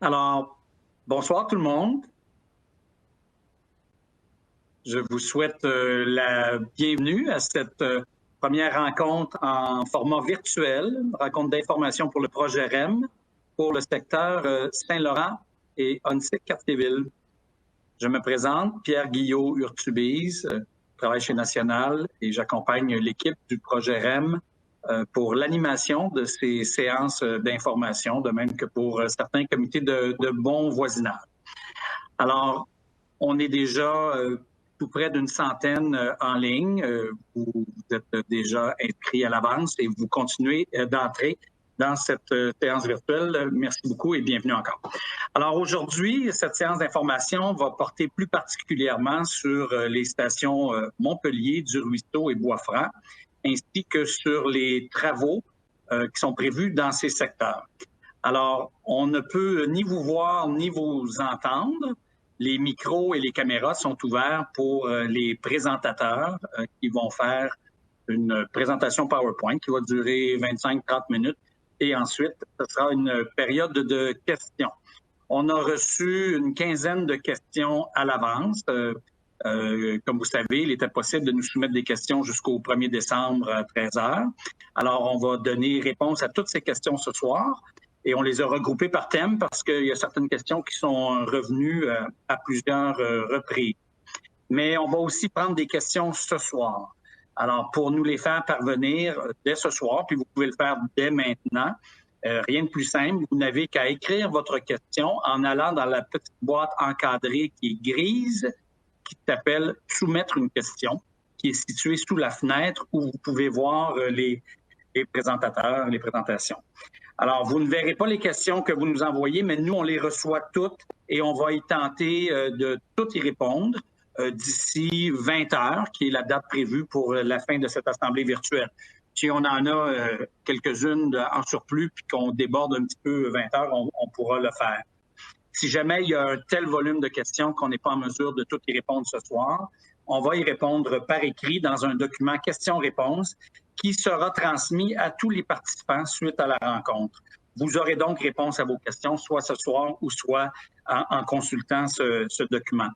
Alors, bonsoir tout le monde. Je vous souhaite la bienvenue à cette première rencontre en format virtuel, rencontre d'information pour le projet REM pour le secteur Saint-Laurent et Onsic-Cartierville. Je me présente, Pierre Guillot Urtubise, travaille chez National et j'accompagne l'équipe du projet REM pour l'animation de ces séances d'information, de même que pour certains comités de bon voisinage. Alors, on est déjà tout près d'une centaine en ligne. Vous êtes déjà inscrits à l'avance et vous continuez d'entrer dans cette séance virtuelle. Merci beaucoup et bienvenue encore. Alors aujourd'hui, cette séance d'information va porter plus particulièrement sur les stations Montpellier, du Ruisseau et Bois-Franc, ainsi que sur les travaux qui sont prévus dans ces secteurs. Alors, on ne peut ni vous voir ni vous entendre. Les micros et les caméras sont ouverts pour les présentateurs qui vont faire une présentation PowerPoint qui va durer 25-30 minutes et ensuite, ce sera une période de questions. On a reçu une quinzaine de questions à l'avance. Comme vous savez, il était possible de nous soumettre des questions jusqu'au 1er décembre à 13h. Alors, on va donner réponse à toutes ces questions ce soir. Et on les a regroupées par thème parce qu'il y a certaines questions qui sont revenues à plusieurs reprises. Mais on va aussi prendre des questions ce soir. Alors, pour nous les faire parvenir dès ce soir, puis vous pouvez le faire dès maintenant, rien de plus simple, vous n'avez qu'à écrire votre question en allant dans la petite boîte encadrée qui est grise, qui s'appelle « Soumettre une question », qui est située sous la fenêtre où vous pouvez voir les présentateurs, les présentations. Alors, vous ne verrez pas les questions que vous nous envoyez, mais nous, on les reçoit toutes et on va y tenter de toutes y répondre d'ici 20 heures, qui est la date prévue pour la fin de cette assemblée virtuelle. Si on en a quelques-unes en surplus puis qu'on déborde un petit peu 20 heures, on pourra le faire. Si jamais il y a un tel volume de questions qu'on n'est pas en mesure de toutes y répondre ce soir, on va y répondre par écrit dans un document questions-réponses qui sera transmis à tous les participants suite à la rencontre. Vous aurez donc réponse à vos questions, soit ce soir ou soit en consultant ce document.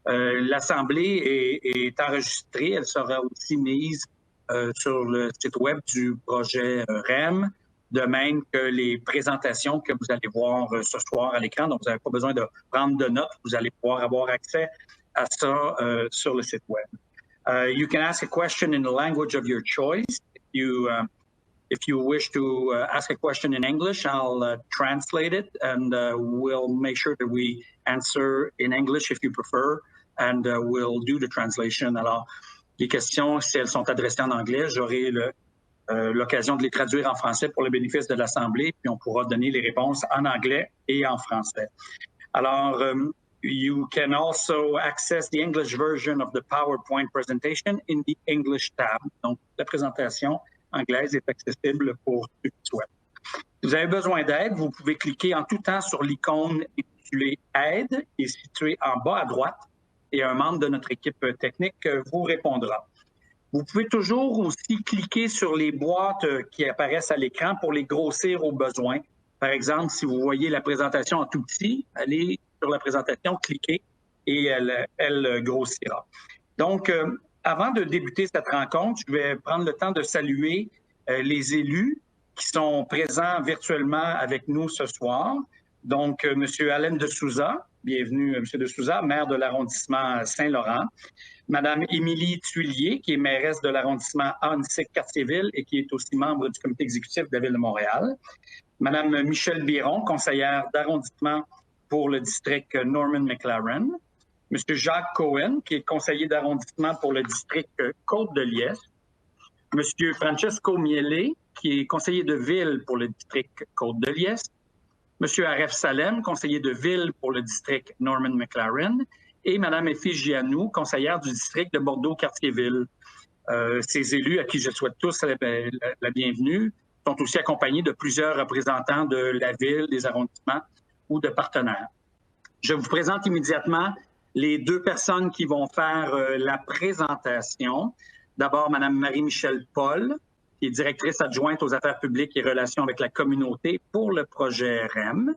L'Assemblée est enregistrée, elle sera aussi mise sur le site web du projet REM, de même que les présentations que vous allez voir ce soir à l'écran. Donc, vous n'avez pas besoin de prendre de notes, vous allez pouvoir avoir accès à ça sur le site web. You can ask a question in the language of your choice. If you wish to ask a question in English, I'll translate it and we'll make sure that we answer in English if you prefer, and we'll do the translation. Alors, les questions, si elles sont adressées en anglais, j'aurai l'occasion de les traduire en français pour le bénéfice de l'Assemblée, puis on pourra donner les réponses en anglais et en français. Alors, you can also access the English version of the PowerPoint presentation in the English tab. Donc, la présentation anglaise est accessible pour ceux qui souhaitent. Si vous avez besoin d'aide, vous pouvez cliquer en tout temps sur l'icône intitulée « Aide » qui est située en bas à droite et un membre de notre équipe technique vous répondra. Vous pouvez toujours aussi cliquer sur les boîtes qui apparaissent à l'écran pour les grossir au besoin. Par exemple, si vous voyez la présentation en tout petit, allez sur la présentation, cliquez et elle grossira. Donc, avant de débuter cette rencontre, je vais prendre le temps de saluer les élus qui sont présents virtuellement avec nous ce soir. Donc, M. Alain de Souza, bienvenue M. de Souza, maire de l'arrondissement Saint-Laurent. Mme Émilie Tuillier, qui est mairesse de l'arrondissement Onsic-Cartierville et qui est aussi membre du comité exécutif de la Ville de Montréal. Mme Michèle Biron, conseillère d'arrondissement pour le district Norman-McLaren. M. Jacques Cohen, qui est conseiller d'arrondissement pour le district Côte-de-Liesse. M. Francesco Miele, qui est conseiller de ville pour le district Côte-de-Liesse. M. Aref Salem, conseiller de ville pour le district Norman-McLaren. Et Mme Effie Anou, conseillère du district de Bordeaux-Cartierville. Ces élus, à qui je souhaite tous la bienvenue, sont aussi accompagnés de plusieurs représentants de la ville, des arrondissements ou de partenaires. Je vous présente immédiatement les deux personnes qui vont faire la présentation. D'abord, Mme Marie-Michèle Paul, qui est directrice adjointe aux affaires publiques et relations avec la communauté pour le projet REM.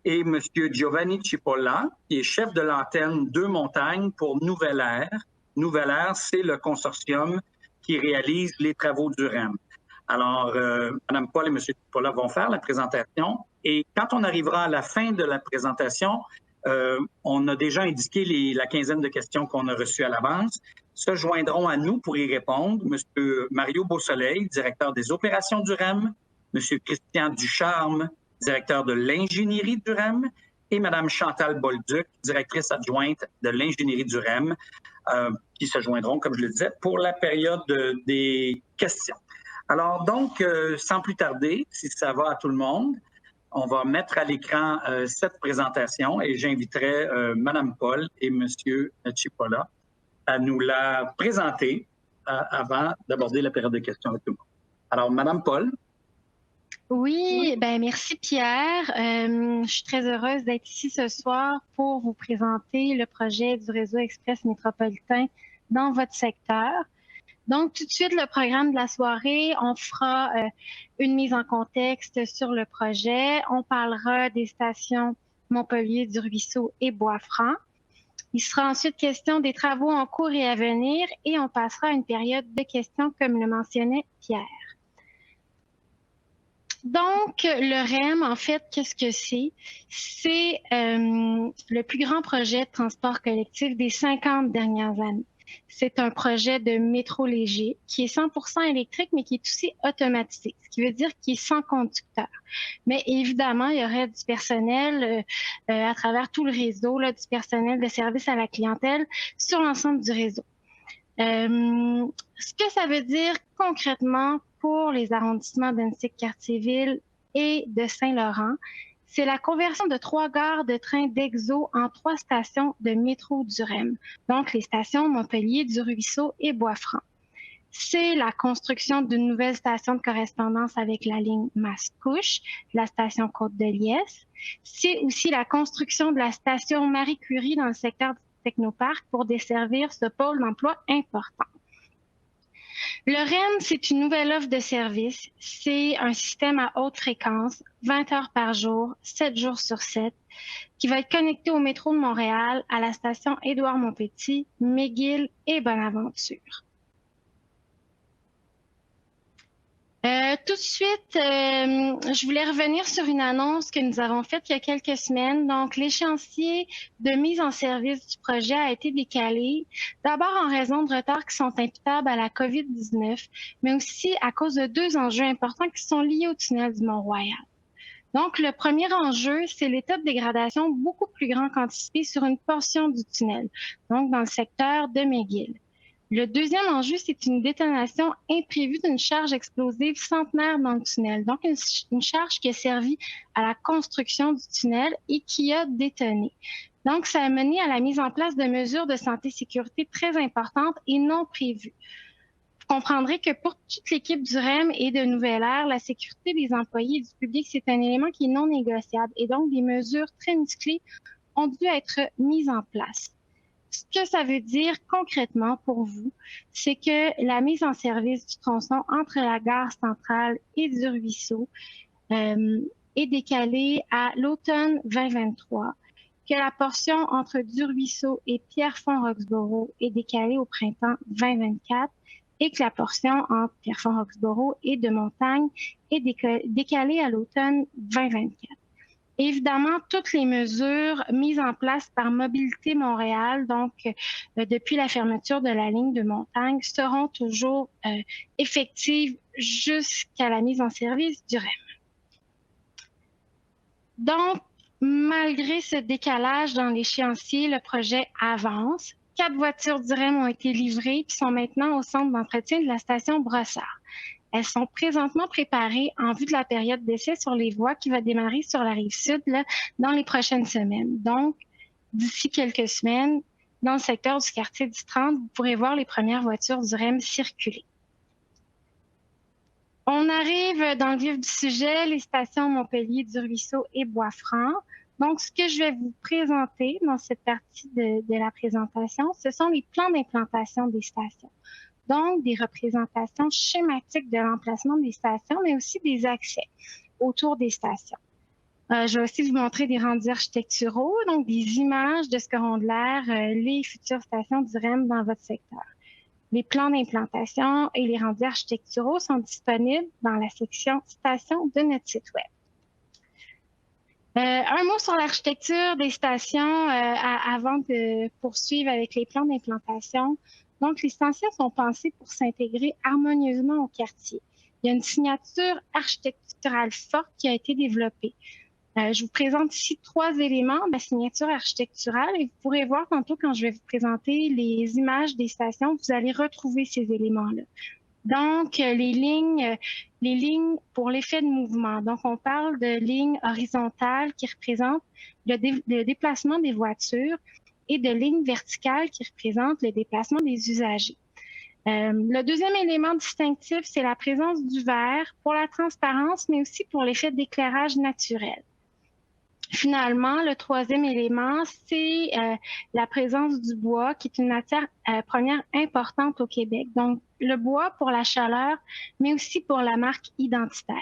et M. Giovanni Cipolla, qui est chef de l'antenne Deux Montagnes pour Nouvelle Ère. Nouvelle Ère, c'est le consortium qui réalise les travaux du REM. Alors, Mme Paul et M. Cipolla vont faire la présentation et quand on arrivera à la fin de la présentation, on a déjà indiqué la quinzaine de questions qu'on a reçues à l'avance. Se joindront à nous pour y répondre M. Mario Beausoleil, directeur des opérations du REM, M. Christian Ducharme, directeur de l'ingénierie du REM, et Mme Chantal Bolduc, directrice adjointe de l'ingénierie du REM, qui se joindront, comme je le disais, pour la période des questions. Alors donc, sans plus tarder, si ça va à tout le monde, on va mettre à l'écran cette présentation et j'inviterai Mme Paul et M. Cipolla à nous la présenter avant d'aborder la période de questions avec tout le monde. Alors, Mme Paul. Oui, ben merci Pierre. Je suis très heureuse d'être ici ce soir pour vous présenter le projet du réseau express métropolitain dans votre secteur. Donc, tout de suite, le programme de la soirée, on fera une mise en contexte sur le projet. On parlera des stations Montpellier, du Ruisseau et Bois-Franc. Il sera ensuite question des travaux en cours et à venir et on passera à une période de questions comme le mentionnait Pierre. Donc, le REM, en fait, qu'est-ce que c'est? C'est le plus grand projet de transport collectif des 50 dernières années. C'est un projet de métro léger qui est 100% électrique, mais qui est aussi automatisé, ce qui veut dire qu'il est sans conducteur. Mais évidemment, il y aurait du personnel à travers tout le réseau, là, du personnel de service à la clientèle sur l'ensemble du réseau. Ce que ça veut dire concrètement pour les arrondissements d'Annecy-Cartierville et de Saint-Laurent, c'est la conversion de 3 gares de train d'Exo en 3 stations de métro du REM, donc les stations Montpellier, du Ruisseau et Bois-Franc. C'est la construction d'une nouvelle station de correspondance avec la ligne Mascouche, la station Côte-de-Liesse. C'est aussi la construction de la station Marie-Curie dans le secteur du Technoparc pour desservir ce pôle d'emploi important. Le REM, c'est une nouvelle offre de service. C'est un système à haute fréquence, 20 heures par jour, 7 jours sur 7, qui va être connecté au métro de Montréal, à la station Édouard-Montpetit, McGill et Bonaventure. Tout de suite, je voulais revenir sur une annonce que nous avons faite il y a quelques semaines. Donc, l'échéancier de mise en service du projet a été décalé, d'abord en raison de retards qui sont imputables à la COVID-19, mais aussi à cause de 2 enjeux importants qui sont liés au tunnel du Mont-Royal. Donc, le premier enjeu, c'est l'état de dégradation beaucoup plus grand qu'anticipé sur une portion du tunnel, donc dans le secteur de McGill. Le deuxième enjeu, c'est une détonation imprévue d'une charge explosive centenaire dans le tunnel. Donc, une charge qui a servi à la construction du tunnel et qui a détonné. Donc, ça a mené à la mise en place de mesures de santé et sécurité très importantes et non prévues. Vous comprendrez que pour toute l'équipe du REM et de Nouvelle Ère, la sécurité des employés et du public, c'est un élément qui est non négociable. Et donc, des mesures très musclées ont dû être mises en place. Ce que ça veut dire concrètement pour vous, c'est que la mise en service du tronçon entre la gare centrale et du Ruisseau est décalée à l'automne 2023, que la portion entre du Ruisseau et Pierrefonds-Roxboro est décalée au printemps 2024 et que la portion entre Pierrefonds-Roxboro et de Montagne est décalée à l'automne 2024. Évidemment, toutes les mesures mises en place par Mobilité Montréal, donc depuis la fermeture de la ligne de Montagne, seront toujours effectives jusqu'à la mise en service du REM. Donc, malgré ce décalage dans l'échéancier, le projet avance. 4 voitures du REM ont été livrées et sont maintenant au centre d'entretien de la station Brossard. Elles sont présentement préparées en vue de la période d'essai sur les voies qui va démarrer sur la rive sud là, dans les prochaines semaines. Donc, d'ici quelques semaines, dans le secteur du quartier du 30, vous pourrez voir les premières voitures du REM circuler. On arrive dans le vif du sujet, les stations Montpellier, du Ruisseau et Bois-Franc. Donc, ce que je vais vous présenter dans cette partie de la présentation, ce sont les plans d'implantation des stations. Donc, des représentations schématiques de l'emplacement des stations, mais aussi des accès autour des stations. Je vais aussi vous montrer des rendus architecturaux, donc des images de ce qu'auront de l'air les futures stations du REM dans votre secteur. Les plans d'implantation et les rendus architecturaux sont disponibles dans la section stations de notre site web. Un mot sur l'architecture des stations avant de poursuivre avec les plans d'implantation. Donc, les stations sont pensées pour s'intégrer harmonieusement au quartier. Il y a une signature architecturale forte qui a été développée. Je vous présente ici 3 éléments de la signature architecturale et vous pourrez voir tantôt quand je vais vous présenter les images des stations, vous allez retrouver ces éléments-là. Donc, les lignes pour l'effet de mouvement. Donc, on parle de lignes horizontales qui représentent le déplacement des voitures et de lignes verticales qui représentent le déplacement des usagers. Le deuxième élément distinctif, c'est la présence du vert pour la transparence, mais aussi pour l'effet d'éclairage naturel. Finalement, le troisième élément, c'est la présence du bois, qui est une matière première importante au Québec. Donc, le bois pour la chaleur, mais aussi pour la marque identitaire.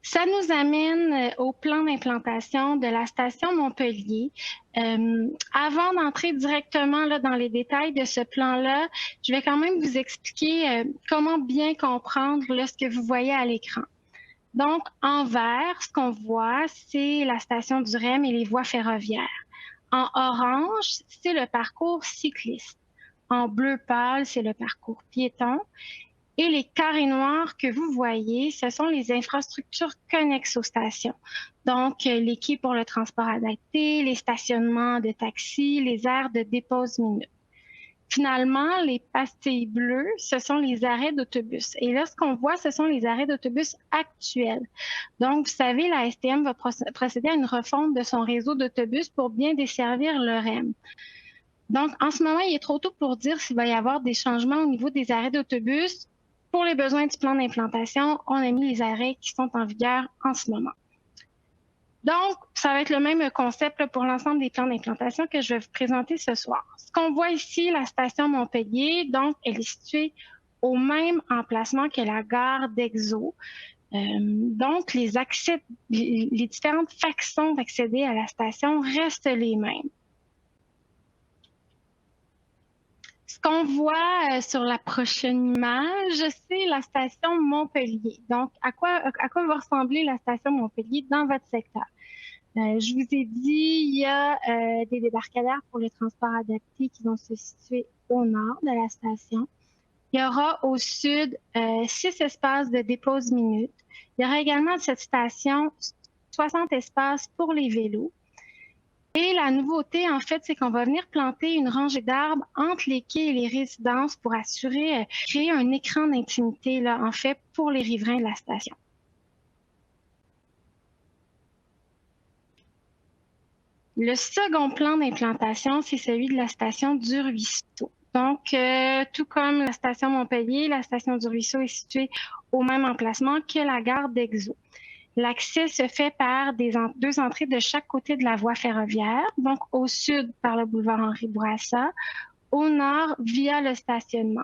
Ça nous amène au plan d'implantation de la station Montpellier. Avant d'entrer directement là, dans les détails de ce plan-là, je vais quand même vous expliquer comment bien comprendre là, ce que vous voyez à l'écran. Donc, en vert, ce qu'on voit, c'est la station du REM et les voies ferroviaires. En orange, c'est le parcours cycliste. En bleu pâle, c'est le parcours piéton. Et les carrés noirs que vous voyez, ce sont les infrastructures connexes aux stations. Donc, les quais pour le transport adapté, les stationnements de taxis, les aires de dépose minute. Finalement, les pastilles bleues, ce sont les arrêts d'autobus. Et là, ce qu'on voit, ce sont les arrêts d'autobus actuels. Donc, vous savez, la STM va procéder à une refonte de son réseau d'autobus pour bien desservir le REM. Donc, en ce moment, il est trop tôt pour dire s'il va y avoir des changements au niveau des arrêts d'autobus. Pour les besoins du plan d'implantation, on a mis les arrêts qui sont en vigueur en ce moment. Donc, ça va être le même concept là, pour l'ensemble des plans d'implantation que je vais vous présenter ce soir. Ce qu'on voit ici, la station Montpellier, donc, elle est située au même emplacement que la gare d'Exo. Donc, les différentes façons d'accéder à la station restent les mêmes. Ce qu'on voit sur la prochaine image, c'est la station Montpellier. Donc, à quoi va ressembler la station Montpellier dans votre secteur? Je vous ai dit, il y a des débarcadères pour le transport adapté qui vont se situer au nord de la station. Il y aura au sud 6 espaces de dépose minute. Il y aura également à cette station 60 espaces pour les vélos. Et la nouveauté, en fait, c'est qu'on va venir planter une rangée d'arbres entre les quais et les résidences pour créer un écran d'intimité, là, en fait, pour les riverains de la station. Le second plan d'implantation, c'est celui de la station du Ruisseau. Donc, tout comme la station Montpellier, la station du Ruisseau est située au même emplacement que la gare d'Exo. L'accès se fait par deux entrées de chaque côté de la voie ferroviaire, donc au sud par le boulevard Henri Bourassa, au nord via le stationnement.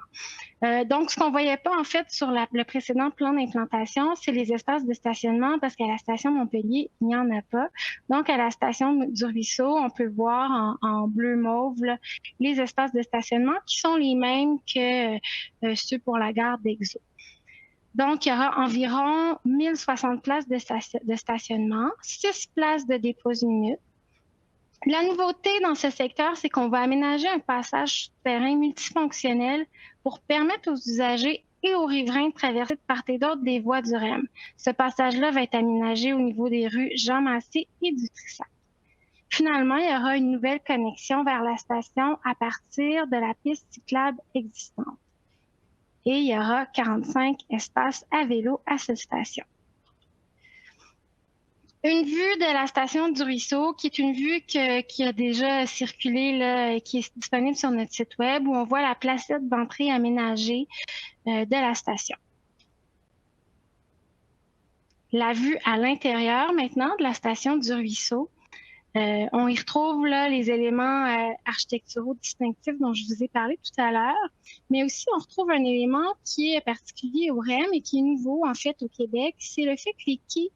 Donc, ce qu'on ne voyait pas en fait sur le précédent plan d'implantation, c'est les espaces de stationnement parce qu'à la station Montpellier, il n'y en a pas. Donc, à la station du Ruisseau, on peut voir en bleu mauve là, les espaces de stationnement qui sont les mêmes que ceux pour la gare d'Exo. Donc, il y aura environ 1060 places de stationnement, 6 places de dépose minute. La nouveauté dans ce secteur, c'est qu'on va aménager un passage souterrain multifonctionnel pour permettre aux usagers et aux riverains de traverser de part et d'autre des voies du REM. Ce passage-là va être aménagé au niveau des rues Jean-Massé et du Trissac. Finalement, il y aura une nouvelle connexion vers la station à partir de la piste cyclable existante. Et il y aura 45 espaces à vélo à cette station. Une vue de la station du Ruisseau, qui est une vue qui a déjà circulé, là, qui est disponible sur notre site web, où on voit la placette d'entrée aménagée de la station. La vue à l'intérieur maintenant de la station du Ruisseau. On y retrouve là, les éléments architecturaux distinctifs dont je vous ai parlé tout à l'heure, mais aussi on retrouve un élément qui est particulier au REM et qui est nouveau en fait au Québec, c'est le fait que les quais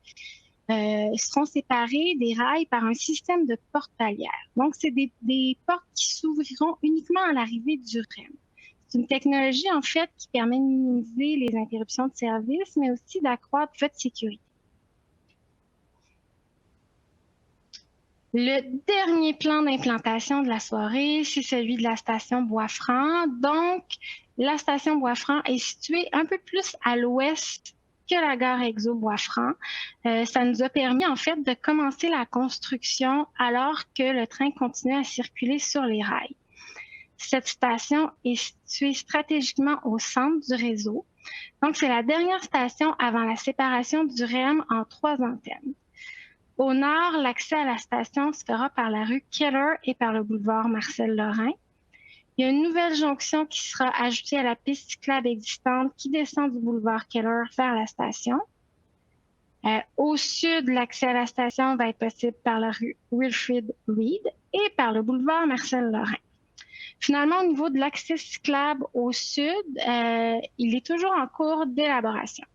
seront séparés des rails par un système de portes palières. Donc, c'est des portes qui s'ouvriront uniquement à l'arrivée du REM. C'est une technologie, en fait, qui permet de minimiser les interruptions de service, mais aussi d'accroître votre sécurité. Le dernier plan d'implantation de la soirée, c'est celui de la station Bois-Franc. Donc, la station Bois-Franc est située un peu plus à l'ouest que la gare Exo Bois-Franc. Ça nous a permis, en fait, de commencer la construction alors que le train continuait à circuler sur les rails. Cette station est située stratégiquement au centre du réseau. Donc, c'est la dernière station avant la séparation du REM en 3 antennes. Au nord, l'accès à la station se fera par la rue Keller et par le boulevard Marcel-Lorrain. Il y a une nouvelle jonction qui sera ajoutée à la piste cyclable existante qui descend du boulevard Keller vers la station. Au sud, l'accès à la station va être possible par la rue Wilfrid Reed et par le boulevard Marcel-Lorrain. Finalement, au niveau de l'accès cyclable au sud, il est toujours en cours d'élaboration.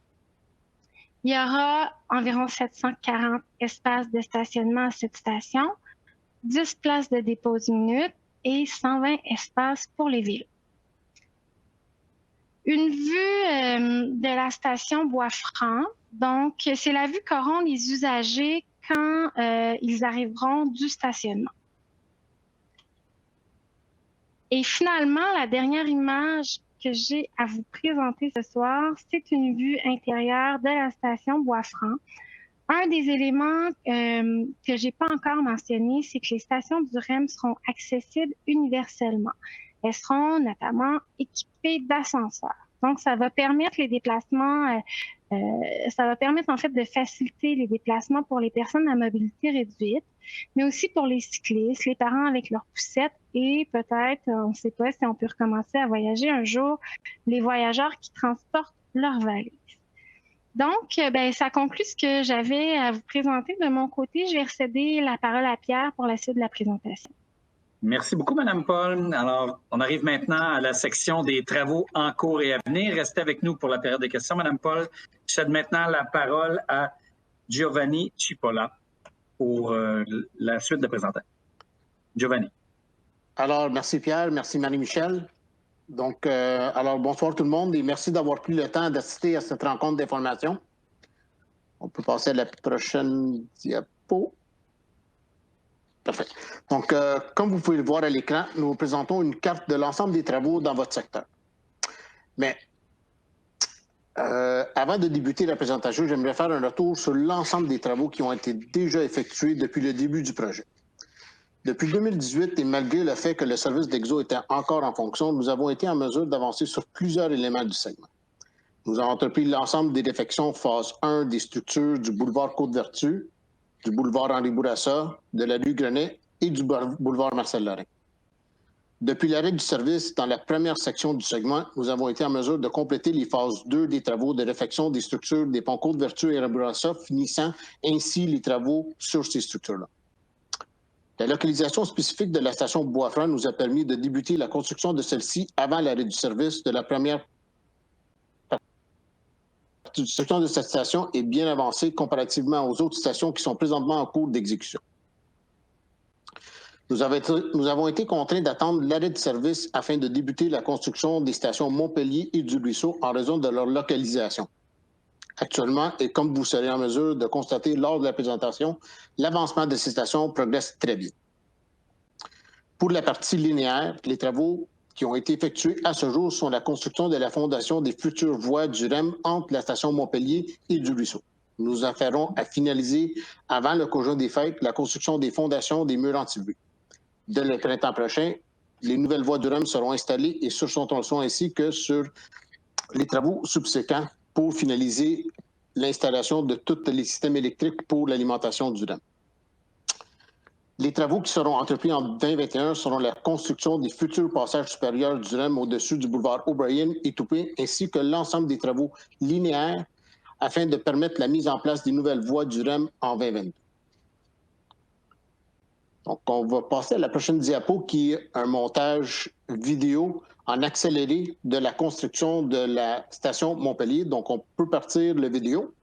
Il y aura environ 740 espaces de stationnement à cette station, 10 places de dépose minutes et 120 espaces pour les vélos. Une vue de la station Bois-Franc, donc c'est la vue qu'auront les usagers quand ils arriveront du stationnement. Et finalement, la dernière image que j'ai à vous présenter ce soir, c'est une vue intérieure de la station Bois-Franc. Un des éléments que j'ai pas encore mentionné, c'est que les stations du REM seront accessibles universellement. Elles seront notamment équipées d'ascenseurs. Donc, ça va permettre les déplacements, ça va permettre en fait de faciliter les déplacements pour les personnes à mobilité réduite, mais aussi pour les cyclistes, les parents avec leurs poussettes et peut-être, on ne sait pas si on peut recommencer à voyager un jour, les voyageurs qui transportent leurs valises. Donc, ça conclut ce que j'avais à vous présenter de mon côté. Je vais céder la parole à Pierre pour la suite de la présentation. Merci beaucoup, Mme Paul. Alors, on arrive maintenant à la section des travaux en cours et à venir. Restez avec nous pour la période de questions, Mme Paul. Je cède maintenant la parole à Giovanni Cipolla pour la suite de présentation. Giovanni. Alors, merci Pierre, merci Marie-Michel. Donc, alors bonsoir tout le monde et merci d'avoir pris le temps d'assister à cette rencontre d'information. On peut passer à la prochaine diapo. Parfait. Donc, comme vous pouvez le voir à l'écran, nous vous présentons une carte de l'ensemble des travaux dans votre secteur. Mais avant de débuter la présentation, j'aimerais faire un retour sur l'ensemble des travaux qui ont été déjà effectués depuis le début du projet. Depuis 2018, et malgré le fait que le service d'Exo était encore en fonction, nous avons été en mesure d'avancer sur plusieurs éléments du segment. Nous avons entrepris l'ensemble des réfections phase 1 des structures du boulevard Côte-Vertu, du boulevard Henri Bourassa, de la rue Grenet et du boulevard Marcel-Lorrain. Depuis l'arrêt du service dans la première section du segment, nous avons été en mesure de compléter les phases 2 des travaux de réfection des structures des ponts Côte-Vertu et Henri Bourassa, finissant ainsi les travaux sur ces structures-là. La localisation spécifique de la station Bois-Franc nous a permis de débuter la construction de celle-ci avant l'arrêt du service de la première partie. La construction de cette station est bien avancée comparativement aux autres stations qui sont présentement en cours d'exécution. Nous avons été contraints d'attendre l'arrêt de service afin de débuter la construction des stations Montpellier et du Ruisseau en raison de leur localisation. Actuellement, et comme vous serez en mesure de constater lors de la présentation, l'avancement de ces stations progresse très bien. Pour la partie linéaire, les travaux qui ont été effectués à ce jour sont la construction de la fondation des futures voies du REM entre la station Montpellier et du Ruisseau. Nous affairons à finaliser, avant le congé des fêtes, la construction des fondations des murs anti-bruit. Dès le printemps prochain, les nouvelles voies du REM seront installées et sur son tronçon ainsi que sur les travaux subséquents pour finaliser l'installation de tous les systèmes électriques pour l'alimentation du REM. Les travaux qui seront entrepris en 2021 seront la construction des futurs passages supérieurs du REM au-dessus du boulevard O'Brien et Toupin, ainsi que l'ensemble des travaux linéaires afin de permettre la mise en place des nouvelles voies du REM en 2022. Donc, on va passer à la prochaine diapo qui est un montage vidéo en accéléré de la construction de la station Montpellier. Donc, on peut partir le vidéo.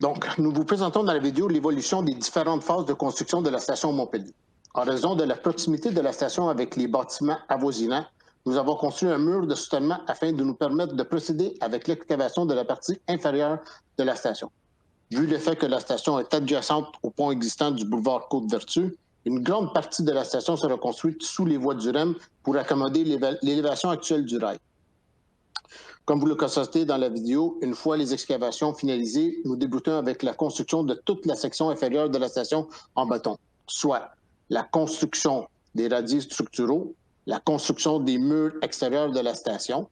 Donc, nous vous présentons dans la vidéo l'évolution des différentes phases de construction de la station Montpellier. En raison de la proximité de la station avec les bâtiments avoisinants, nous avons construit un mur de soutènement afin de nous permettre de procéder avec l'excavation de la partie inférieure de la station. Vu le fait que la station est adjacente au pont existant du boulevard Côte-Vertu, une grande partie de la station sera construite sous les voies du REM pour accommoder l'élévation actuelle du rail. Comme vous le constatez dans la vidéo, une fois les excavations finalisées, nous débutons avec la construction de toute la section inférieure de la station en béton, soit la construction des radiers structuraux, la construction des murs extérieurs de la station,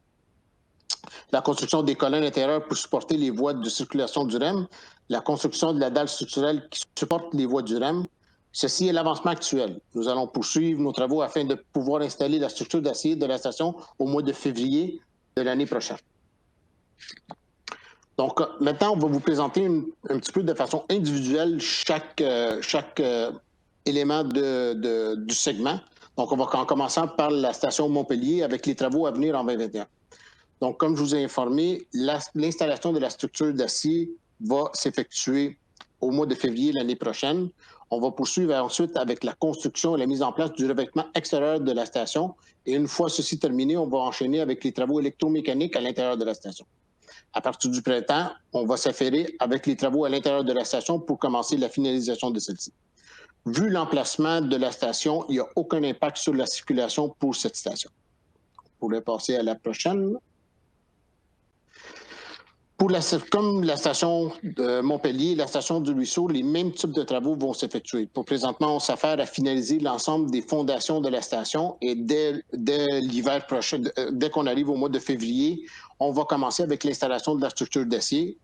la construction des colonnes intérieures pour supporter les voies de circulation du REM, la construction de la dalle structurelle qui supporte les voies du REM. Ceci est l'avancement actuel. Nous allons poursuivre nos travaux afin de pouvoir installer la structure d'acier de la station au mois de février de l'année prochaine. Donc, maintenant, on va vous présenter un petit peu de façon individuelle chaque élément du segment. Donc, on va en commençant par la station Montpellier avec les travaux à venir en 2021. Donc, comme je vous ai informé, l'installation de la structure d'acier va s'effectuer au mois de février l'année prochaine. On va poursuivre ensuite avec la construction et la mise en place du revêtement extérieur de la station. Et une fois ceci terminé, on va enchaîner avec les travaux électromécaniques à l'intérieur de la station. À partir du printemps, on va s'affairer avec les travaux à l'intérieur de la station pour commencer la finalisation de celle-ci. Vu l'emplacement de la station, il n'y a aucun impact sur la circulation pour cette station. On pourrait passer à la prochaine. Comme la station de Montpellier, la station du Ruisseau, les mêmes types de travaux vont s'effectuer. Pour présentement, on s'affaire à finaliser l'ensemble des fondations de la station et dès l'hiver prochain, dès qu'on arrive au mois de février, on va commencer avec l'installation de la structure d'acier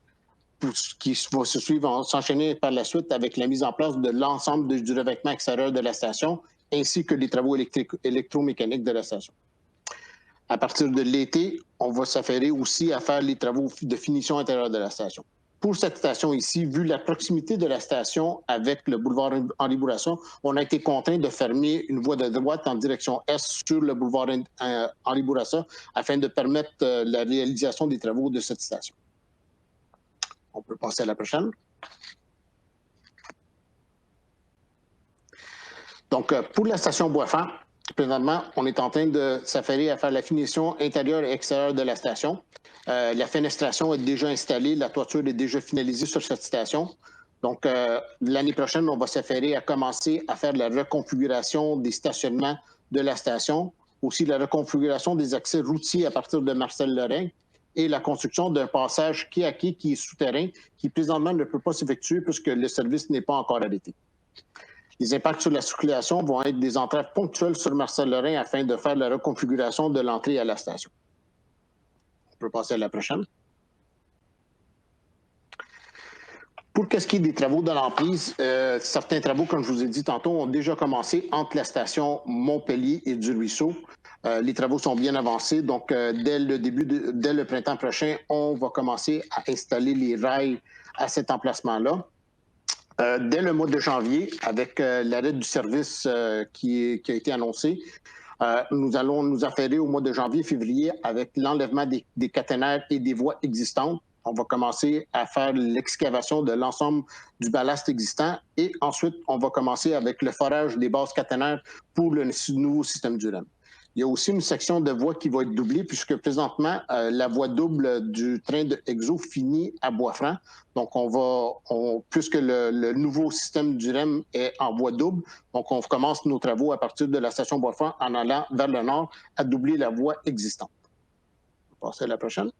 qui va s'enchaîner par la suite avec la mise en place de l'ensemble du revêtement extérieur de la station ainsi que les travaux électromécaniques de la station. À partir de l'été, on va s'affairer aussi à faire les travaux de finition intérieure de la station. Pour cette station ici, vu la proximité de la station avec le boulevard Henri Bourassa, on a été contraint de fermer une voie de droite en direction est sur le boulevard Henri Bourassa afin de permettre la réalisation des travaux de cette station. On peut passer à la prochaine. Donc, pour la station Boisfranc, présentement, on est en train de s'affairer à faire la finition intérieure et extérieure de la station. La fenestration est déjà installée, la toiture est déjà finalisée sur cette station. Donc, l'année prochaine, on va s'affairer à commencer à faire la reconfiguration des stationnements de la station, aussi la reconfiguration des accès routiers à partir de Marcel-Lorrain et la construction d'un passage quai à quai qui est souterrain, qui présentement ne peut pas s'effectuer puisque le service n'est pas encore arrêté. Les impacts sur la circulation vont être des entraves ponctuelles sur Marcel-Lorrain afin de faire la reconfiguration de l'entrée à la station. On peut passer à la prochaine. Pour ce qui est des travaux de l'emprise, certains travaux, comme je vous ai dit tantôt, ont déjà commencé entre la station Montpellier et du Ruisseau. Les travaux sont bien avancés, donc dès le printemps prochain, on va commencer à installer les rails à cet emplacement-là. Dès le mois de janvier, avec l'arrêt du service qui a été annoncé, nous allons nous affairer au mois de janvier-février avec l'enlèvement des caténaires et des voies existantes. On va commencer à faire l'excavation de l'ensemble du ballast existant et ensuite, on va commencer avec le forage des bases caténaires pour le nouveau système du REM. Il y a aussi une section de voie qui va être doublée puisque présentement, la voie double du train de Exo finit à Boisfranc. Donc, puisque le nouveau système du REM est en voie double, donc on commence nos travaux à partir de la station Boisfranc en allant vers le nord à doubler la voie existante. On va passer à la prochaine.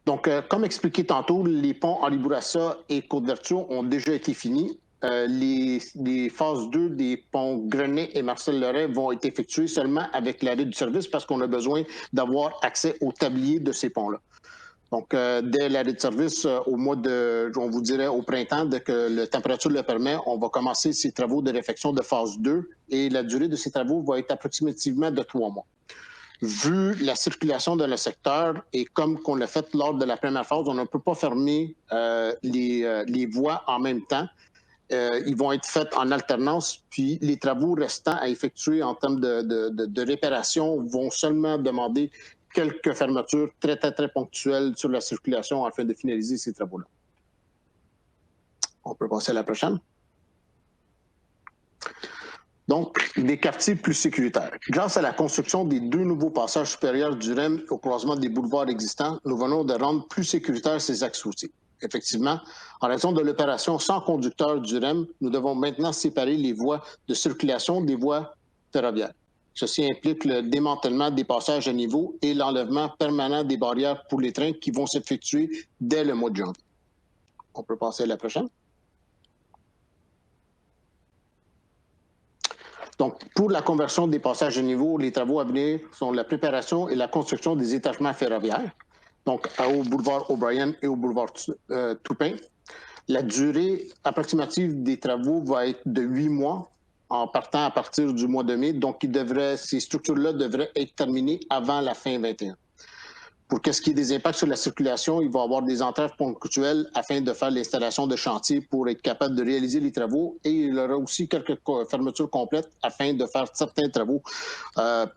Donc, comme expliqué tantôt, les ponts Henri Bourassa et Côte-Vertu ont déjà été finis. Les phases 2 des ponts Grenet et Marcel-Lorrain vont être effectuées seulement avec l'arrêt du service parce qu'on a besoin d'avoir accès au tablier de ces ponts-là. Donc, dès l'arrêt de service, on vous dirait au printemps, dès que la température le permet, on va commencer ces travaux de réfection de phase 2 et la durée de ces travaux va être approximativement de 3 mois. Vu la circulation dans le secteur et comme qu'on l'a fait lors de la première phase, on ne peut pas fermer les voies en même temps. Ils vont être faits en alternance, puis les travaux restants à effectuer en termes de réparation vont seulement demander quelques fermetures très, très, très ponctuelles sur la circulation afin de finaliser ces travaux-là. On peut passer à la prochaine. Donc, des quartiers plus sécuritaires. Grâce à la construction des 2 nouveaux passages supérieurs du REM au croisement des boulevards existants, nous venons de rendre plus sécuritaires ces axes routiers. Effectivement, en raison de l'opération sans conducteur du REM, nous devons maintenant séparer les voies de circulation des voies ferroviaires. Ceci implique le démantèlement des passages à niveau et l'enlèvement permanent des barrières pour les trains qui vont s'effectuer dès le mois de janvier. On peut passer à la prochaine. Donc, pour la conversion des passages à niveau, les travaux à venir sont la préparation et la construction des étagements ferroviaires, donc au boulevard O'Brien et au boulevard Toupin. La durée approximative des travaux va être de 8 mois, en partant à partir du mois de mai. Donc, ces structures-là devraient être terminées avant la fin 2021. Pour ce qui est des impacts sur la circulation, il va y avoir des entraves ponctuelles afin de faire l'installation de chantiers pour être capable de réaliser les travaux. Et il y aura aussi quelques fermetures complètes afin de faire certains travaux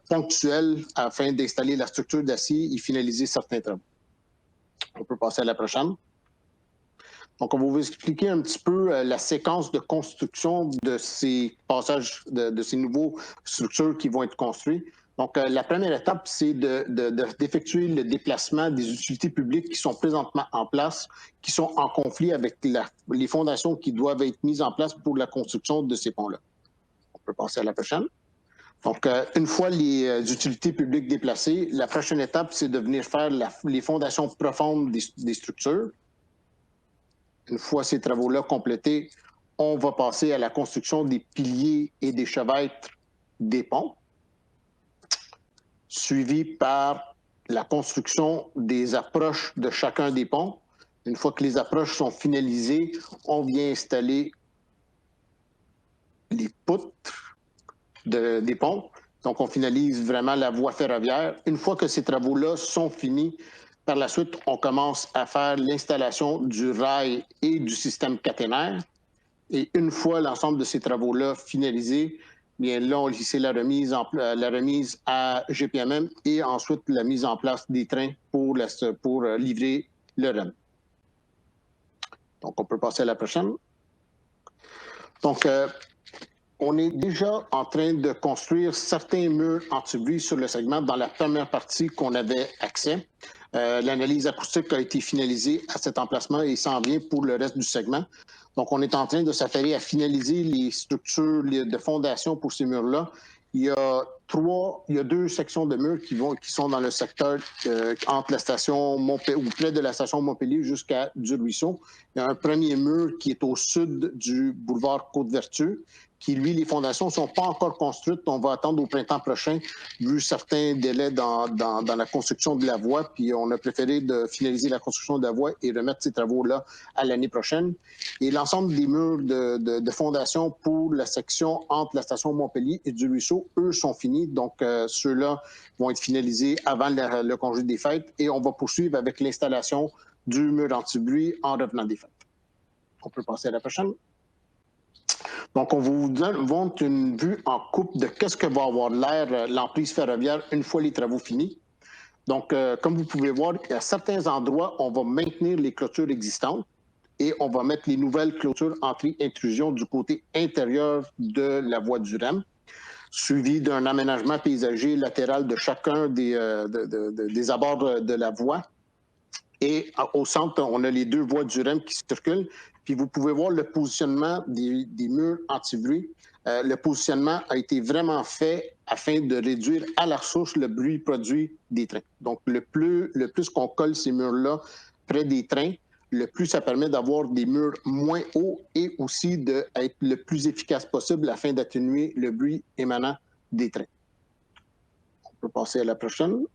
ponctuels afin d'installer la structure d'acier et finaliser certains travaux. On peut passer à la prochaine. Donc, on va vous expliquer un petit peu la séquence de construction de ces passages, de ces nouveaux structures qui vont être construites. Donc, la première étape, c'est d'effectuer le déplacement des utilités publiques qui sont présentement en place, qui sont en conflit avec les fondations qui doivent être mises en place pour la construction de ces ponts-là. On peut passer à la prochaine. Donc, une fois les utilités publiques déplacées, la prochaine étape, c'est de venir faire les fondations profondes des structures. Une fois ces travaux-là complétés, on va passer à la construction des piliers et des chevêtres des ponts, suivi par la construction des approches de chacun des ponts. Une fois que les approches sont finalisées, on vient installer les poutres des ponts. Donc, on finalise vraiment la voie ferroviaire. Une fois que ces travaux-là sont finis, par la suite, on commence à faire l'installation du rail et du système caténaire. Et une fois l'ensemble de ces travaux-là finalisés, bien là, c'est la remise à GPMM et ensuite la mise en place des trains pour livrer le REM. Donc, on peut passer à la prochaine. Donc, on est déjà en train de construire certains murs anti-bruit sur le segment dans la première partie qu'on avait accès. L'analyse acoustique a été finalisée à cet emplacement et s'en vient pour le reste du segment. Donc, on est en train de s'affairer à finaliser les structures de fondation pour ces murs-là. Il y a 2 sections de murs qui sont dans le secteur entre la station Montpellier, ou près de la station Montpellier jusqu'à Du-Ruisseau. Il y a un premier mur qui est au sud du boulevard Côte-Vertu, qui, lui, les fondations ne sont pas encore construites. On va attendre au printemps prochain, vu certains délais dans la construction de la voie. Puis on a préféré de finaliser la construction de la voie et remettre ces travaux-là à l'année prochaine. Et l'ensemble des murs de fondation pour la section entre la station Montpellier et Du-Ruisseau, eux, sont finis. Donc, ceux-là vont être finalisés avant le congé des fêtes. Et on va poursuivre avec l'installation du mur anti-bruit en revenant des fêtes. On peut passer à la prochaine. Donc, on vous montre une vue en coupe de qu'est-ce que va avoir l'air l'emprise ferroviaire une fois les travaux finis. Donc, comme vous pouvez voir, à certains endroits, on va maintenir les clôtures existantes et on va mettre les nouvelles clôtures entrée-intrusion du côté intérieur de la voie du REM, suivi d'un aménagement paysager latéral de chacun des abords de la voie. Et au centre, on a les 2 voies du REM qui circulent. Puis vous pouvez voir le positionnement des murs anti-bruit. Le positionnement a été vraiment fait afin de réduire à la source le bruit produit des trains. Donc, le plus qu'on colle ces murs-là près des trains, le plus ça permet d'avoir des murs moins hauts et aussi d'être le plus efficace possible afin d'atténuer le bruit émanant des trains. On peut passer à la prochaine.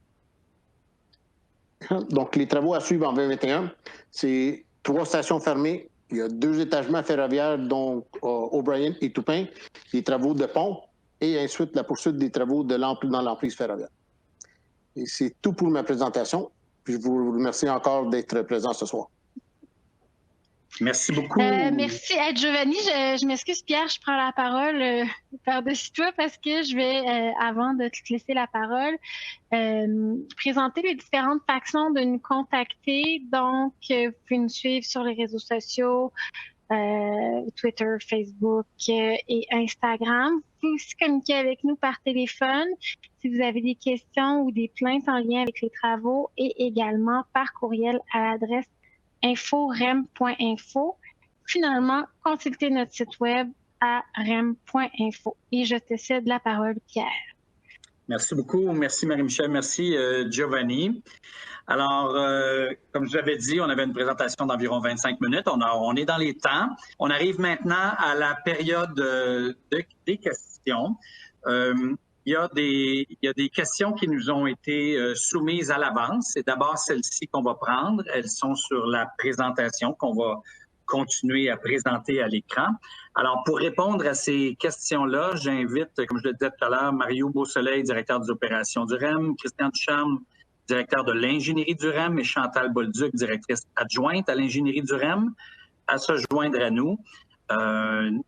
Donc, les travaux à suivre en 2021, c'est 3 stations fermées. Il y a 2 étagements ferroviaires, donc O'Brien et Toupin, les travaux de pont et ensuite la poursuite des travaux dans l'emprise ferroviaire. Et c'est tout pour ma présentation. Puis je vous remercie encore d'être présent ce soir. Merci beaucoup. Merci. Hey, Giovanni, je m'excuse, Pierre, je prends la parole par-dessus toi parce que je vais, avant de te laisser la parole, présenter les différentes façons de nous contacter. Donc, vous pouvez nous suivre sur les réseaux sociaux, Twitter, Facebook et Instagram. Vous pouvez aussi communiquer avec nous par téléphone si vous avez des questions ou des plaintes en lien avec les travaux et également par courriel à l'adresse info.rem.info. Finalement, consultez notre site web à rem.info. Et je te cède la parole, Pierre. Merci beaucoup. Merci Marie-Michel. Merci Giovanni. Alors, comme je l'avais dit, on avait une présentation d'environ 25 minutes. On est dans les temps. On arrive maintenant à la période des questions. Il y a des questions qui nous ont été soumises à l'avance. C'est d'abord celles-ci qu'on va prendre. Elles sont sur la présentation qu'on va continuer à présenter à l'écran. Alors, pour répondre à ces questions-là, j'invite, comme je le disais tout à l'heure, Mario Beausoleil, directeur des opérations du REM, Christian Ducharme, directeur de l'ingénierie du REM, et Chantal Bolduc, directrice adjointe à l'ingénierie du REM, à se joindre à nous.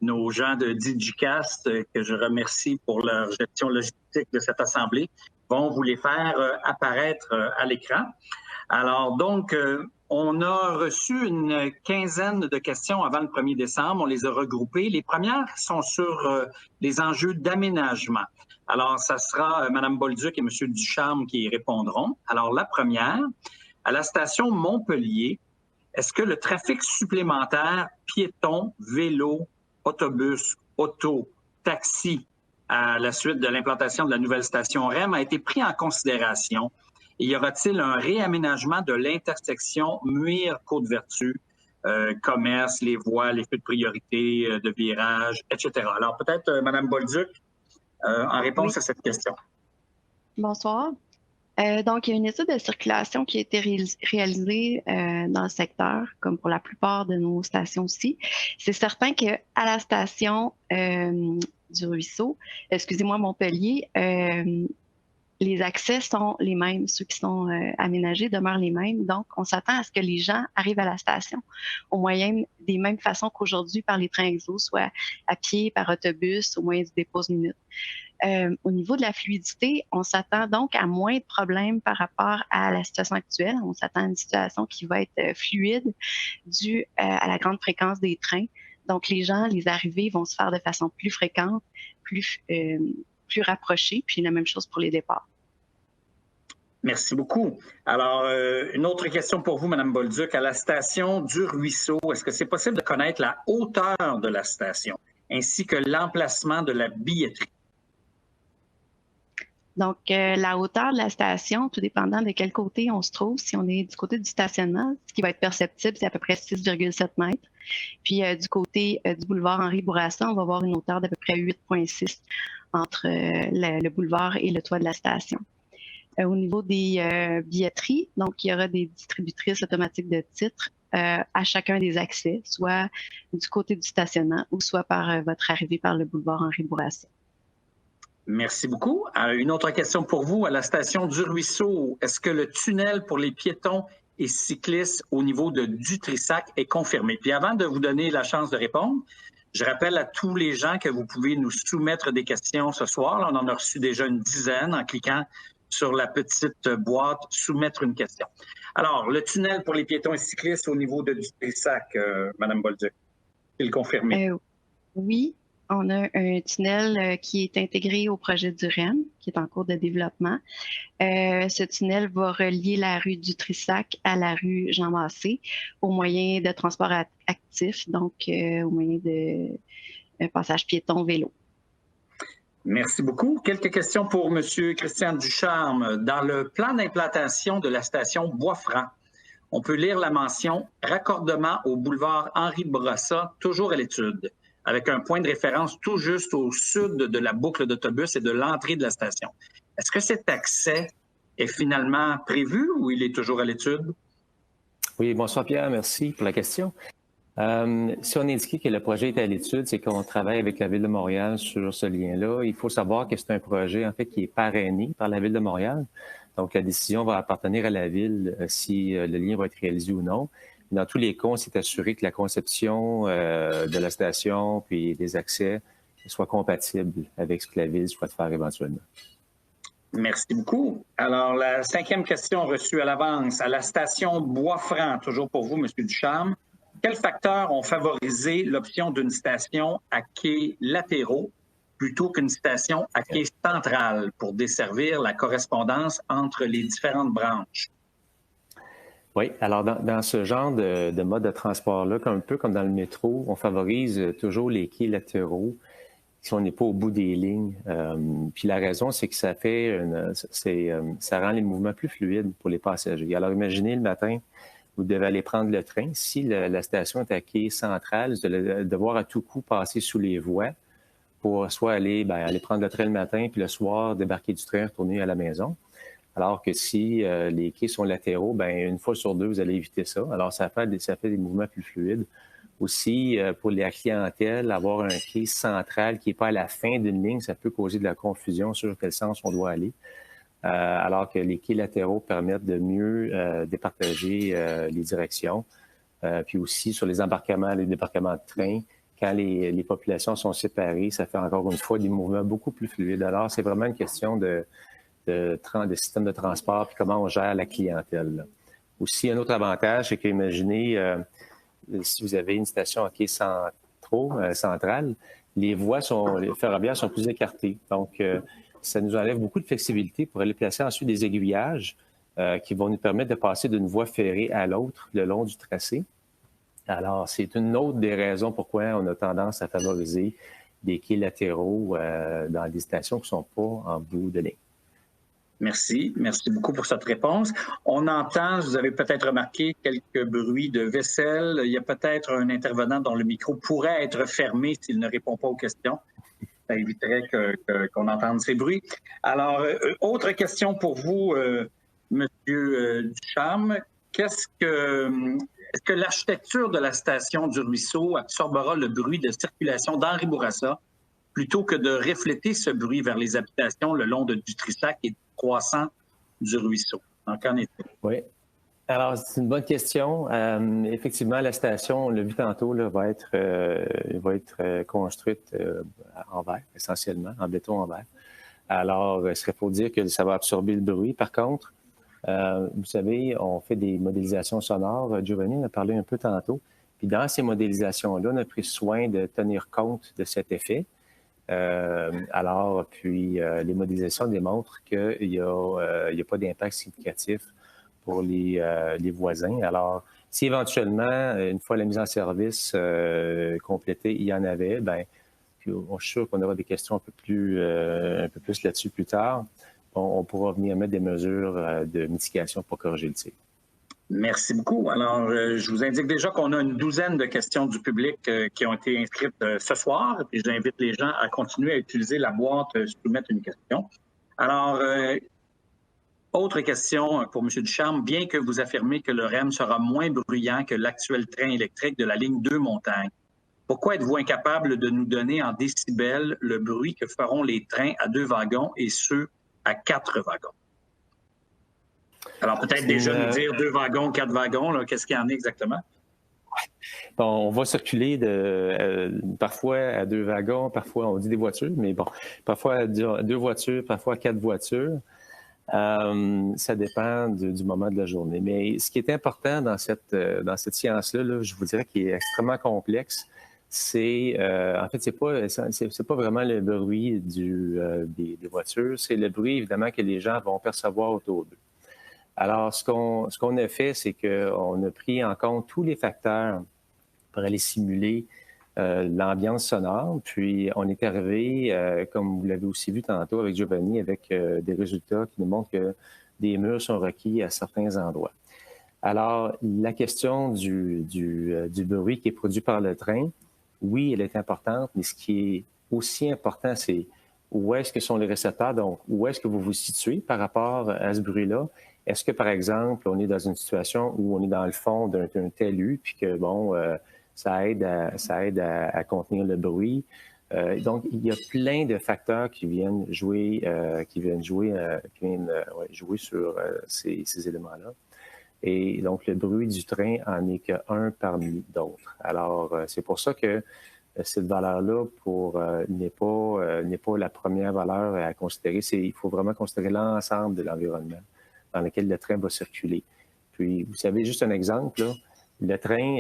Nos gens de Digicast, que je remercie pour leur gestion logistique de cette assemblée, vont vous les faire apparaître à l'écran. Alors, donc, on a reçu une quinzaine de questions avant le 1er décembre. On les a regroupées. Les premières sont sur les enjeux d'aménagement. Alors, ça sera Mme Bolduc et M. Ducharme qui y répondront. Alors, la première, à la station Montpellier, est-ce que le trafic supplémentaire, piétons, vélos, autobus, auto, taxi, à la suite de l'implantation de la nouvelle station REM, a été pris en considération? Et y aura-t-il un réaménagement de l'intersection Muir-Côte-Vertu, commerce, les voies, les feux de priorité, de virage, etc.? Alors, peut-être, Mme Bolduc, en réponse à cette question. Bonsoir. Donc, il y a une étude de circulation qui a été réalisée dans le secteur, comme pour la plupart de nos stations aussi. C'est certain qu'à la station du Ruisseau, Montpellier, les accès sont les mêmes. Ceux qui sont aménagés demeurent les mêmes. Donc, on s'attend à ce que les gens arrivent à la station au moyen des mêmes façons qu'aujourd'hui par les trains exo, soit à pied, par autobus, au moyen du dépose-minute. Au niveau de la fluidité, on s'attend donc à moins de problèmes par rapport à la situation actuelle. On s'attend à une situation qui va être fluide due à la grande fréquence des trains. Donc, les gens, les arrivées vont se faire de façon plus fréquente, plus rapprochée, puis la même chose pour les départs. Merci beaucoup. Alors, une autre question pour vous, Mme Bolduc. À la station du Ruisseau, est-ce que c'est possible de connaître la hauteur de la station ainsi que l'emplacement de la billetterie? Donc, la hauteur de la station, tout dépendant de quel côté on se trouve, si on est du côté du stationnement, ce qui va être perceptible, c'est à peu près 6,7 mètres. Puis, du côté du boulevard Henri Bourassa, on va avoir une hauteur d'à peu près 8,6 entre le boulevard et le toit de la station. Au niveau des billetteries, donc, il y aura des distributrices automatiques de titres à chacun des accès, soit du côté du stationnement ou soit par votre arrivée par le boulevard Henri Bourassa. Merci beaucoup. Une autre question pour vous. À la station du Ruisseau, est-ce que le tunnel pour les piétons et cyclistes au niveau de Dutrissac est confirmé? Puis avant de vous donner la chance de répondre, je rappelle à tous les gens que vous pouvez nous soumettre des questions ce soir. Là, on en a reçu déjà une dizaine en cliquant sur la petite boîte « Soumettre une question ». Alors, le tunnel pour les piétons et cyclistes au niveau de Dutrissac, Mme Bolduc, est-il confirmé? Oui. On a un tunnel qui est intégré au projet du REM, qui est en cours de développement. Ce tunnel va relier la rue du Trissac à la rue Jean-Massé au moyen de transport actif, donc au moyen de passage piéton-vélo. Merci beaucoup. Quelques questions pour M. Christian Ducharme. Dans le plan d'implantation de la station Bois-Franc, on peut lire la mention « Raccordement au boulevard Henri Bourassa, toujours à l'étude », avec un point de référence tout juste au sud de la boucle d'autobus et de l'entrée de la station. Est-ce que cet accès est finalement prévu ou il est toujours à l'étude? Oui, bonsoir Pierre, merci pour la question. Si on indiquait que le projet est à l'étude, c'est qu'on travaille avec la Ville de Montréal sur ce lien-là. Il faut savoir que c'est un projet, en fait, qui est parrainé par la Ville de Montréal. Donc, la décision va appartenir à la Ville si le lien va être réalisé ou non. Dans tous les cas, on s'est assuré que la conception de la station puis des accès soient compatibles avec ce que la Ville souhaite faire éventuellement. Merci beaucoup. Alors, la 5e question reçue à l'avance, à la station Bois-Franc, toujours pour vous, M. Ducharme. Quels facteurs ont favorisé l'option d'une station à quais latéraux plutôt qu'une station à quai central pour desservir la correspondance entre les différentes branches? Oui, alors dans ce genre de mode de transport-là, un peu comme dans le métro, on favorise toujours les quais latéraux si on n'est pas au bout des lignes. Puis la raison, c'est que ça rend les mouvements plus fluides pour les passagers. Alors imaginez le matin, vous devez aller prendre le train. Si la station est à quai central, vous allez devoir à tout coup passer sous les voies pour soit aller prendre le train le matin, puis le soir, débarquer du train, retourner à la maison. Alors que si les quais sont latéraux, une fois sur deux, vous allez éviter ça. Alors, ça fait des mouvements plus fluides. Aussi, pour la clientèle, avoir un quai central qui n'est pas à la fin d'une ligne, ça peut causer de la confusion sur quel sens on doit aller. Alors que les quais latéraux permettent de mieux départager les directions. Puis aussi, sur les embarquements, les débarquements de train, quand les populations sont séparées, ça fait encore une fois des mouvements beaucoup plus fluides. Alors, c'est vraiment une question de système de transport puis comment on gère la clientèle. Là. Aussi, un autre avantage, c'est qu'imaginez, si vous avez une station à quai central, les voies ferroviaires sont plus écartées. Donc, ça nous enlève beaucoup de flexibilité pour aller placer ensuite des aiguillages qui vont nous permettre de passer d'une voie ferrée à l'autre le long du tracé. Alors, c'est une autre des raisons pourquoi on a tendance à favoriser des quais latéraux dans des stations qui ne sont pas en bout de ligne. Merci. Merci beaucoup pour cette réponse. On entend, vous avez peut-être remarqué, quelques bruits de vaisselle. Il y a peut-être un intervenant dont le micro pourrait être fermé s'il ne répond pas aux questions. Ça éviterait qu'on entende ces bruits. Alors, autre question pour vous, Monsieur Ducharme. Est-ce que l'architecture de la station du Ruisseau absorbera le bruit de circulation d'Henri Bourassa plutôt que de refléter ce bruit vers les habitations le long du Trissac et du croissant du Ruisseau? Donc, qu'en est-il? Oui. Alors, c'est une bonne question. Effectivement, la station, on l'a vu tantôt, là, va être construite en verre, essentiellement, en béton en verre. Alors, il serait pour dire que ça va absorber le bruit. Par contre, vous savez, on fait des modélisations sonores. Giovanni en a parlé un peu tantôt. Puis dans ces modélisations-là, on a pris soin de tenir compte de cet effet. Les modélisations démontrent qu'il n'y a pas d'impact significatif pour les voisins. Alors, si éventuellement, une fois la mise en service complétée, il y en avait, je suis sûr qu'on aura des questions un peu plus là-dessus plus tard. On pourra venir mettre des mesures de mitigation pour corriger le tir. Merci beaucoup. Alors, je vous indique déjà qu'on a une douzaine de questions du public qui ont été inscrites ce soir. Et j'invite les gens à continuer à utiliser la boîte soumettre une question. Alors, autre question pour M. Ducharme. Bien que vous affirmez que le REM sera moins bruyant que l'actuel train électrique de la ligne 2 Montagne, pourquoi êtes-vous incapable de nous donner en décibels le bruit que feront les trains à 2 wagons et ceux à 4 wagons? Alors, peut-être déjà nous dire 2 wagons, 4 wagons, qu'est-ce qu'il y en a exactement? Bon, on va circuler parfois à 2 wagons, parfois on dit des voitures, mais bon, parfois à 2 voitures, parfois à 4 voitures. Ça dépend du moment de la journée. Mais ce qui est important dans cette science-là, je vous dirais qu'il est extrêmement complexe, c'est pas vraiment le bruit des voitures, c'est le bruit évidemment que les gens vont percevoir autour d'eux. Alors, ce qu'on a fait, c'est qu'on a pris en compte tous les facteurs pour aller simuler l'ambiance sonore. Puis, on est arrivé, comme vous l'avez aussi vu tantôt avec Giovanni, avec des résultats qui nous montrent que des murs sont requis à certains endroits. Alors, la question du bruit qui est produit par le train, oui, elle est importante, mais ce qui est aussi important, c'est où est-ce que sont les récepteurs, donc où est-ce que vous vous situez par rapport à ce bruit-là. Est-ce que, par exemple, on est dans une situation où on est dans le fond d'un talus, puis que, bon, ça aide à contenir le bruit. Donc, il y a plein de facteurs qui viennent jouer sur ces éléments-là. Et donc, le bruit du train en est qu'un parmi d'autres. Alors, c'est pour ça que cette valeur-là n'est pas la première valeur à considérer. Il faut vraiment considérer l'ensemble de l'environnement dans lequel le train va circuler. Puis, vous savez, juste un exemple, là, le train,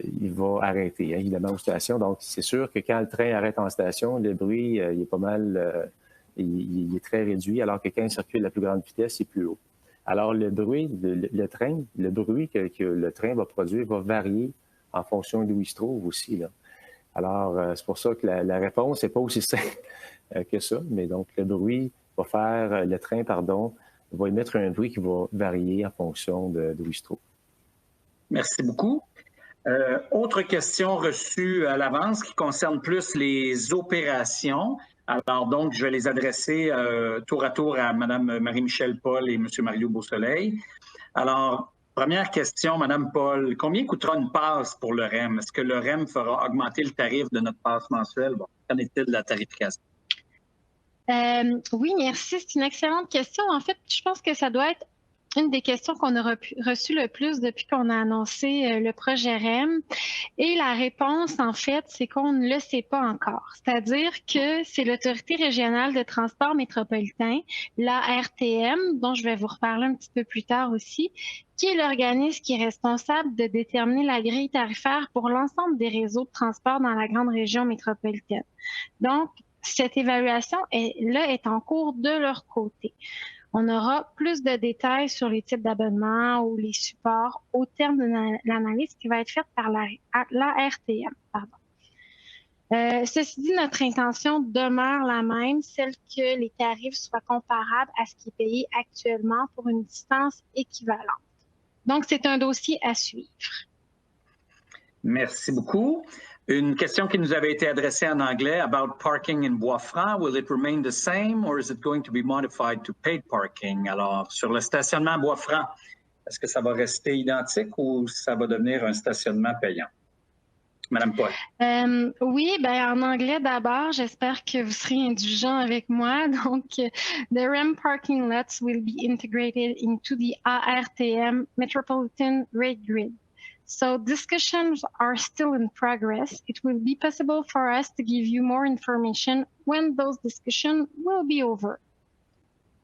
il va arrêter, hein, évidemment, aux stations. Donc, c'est sûr que quand le train arrête en station, le bruit, il est pas mal, il est très réduit, alors que quand il circule à la plus grande vitesse, il est plus haut. Alors, le bruit, le bruit que le train va produire va varier en fonction d'où il se trouve aussi, là. Alors, c'est pour ça que la réponse n'est pas aussi simple que ça, mais donc, le train va émettre un bruit qui va varier en fonction d'où il se trouve. Merci beaucoup. Autre question reçue à l'avance qui concerne plus les opérations. Alors donc, je vais les adresser tour à tour à Mme Marie-Michel Paul et M. Mario Beausoleil. Alors, première question, Mme Paul, combien coûtera une passe pour le REM? Est-ce que le REM fera augmenter le tarif de notre passe mensuelle? Bon, qu'en est-il de la tarification? Oui, merci. C'est une excellente question. En fait, je pense que ça doit être une des questions qu'on a reçues le plus depuis qu'on a annoncé le projet REM. Et la réponse, en fait, c'est qu'on ne le sait pas encore. C'est-à-dire que c'est l'Autorité régionale de transport métropolitain, l'ARTM, dont je vais vous reparler un petit peu plus tard aussi, qui est l'organisme qui est responsable de déterminer la grille tarifaire pour l'ensemble des réseaux de transport dans la grande région métropolitaine. Donc, cette évaluation est en cours de leur côté. On aura plus de détails sur les types d'abonnements ou les supports au terme de l'analyse qui va être faite par l'ARTM. Ceci dit, notre intention demeure la même, celle que les tarifs soient comparables à ce qui est payé actuellement pour une distance équivalente. Donc, c'est un dossier à suivre. Merci beaucoup. Une question qui nous avait été adressée en anglais about parking in Bois-Franc. Will it remain the same or is it going to be modified to paid parking? Alors, sur le stationnement à Bois-Franc, est-ce que ça va rester identique ou ça va devenir un stationnement payant? Madame Paul. Oui, en anglais d'abord, j'espère que vous serez indulgents avec moi. Donc, the REM parking lots will be integrated into the ARTM Metropolitan Rate Grid. So discussions are still in progress. It will be possible for us to give you more information when those discussions will be over.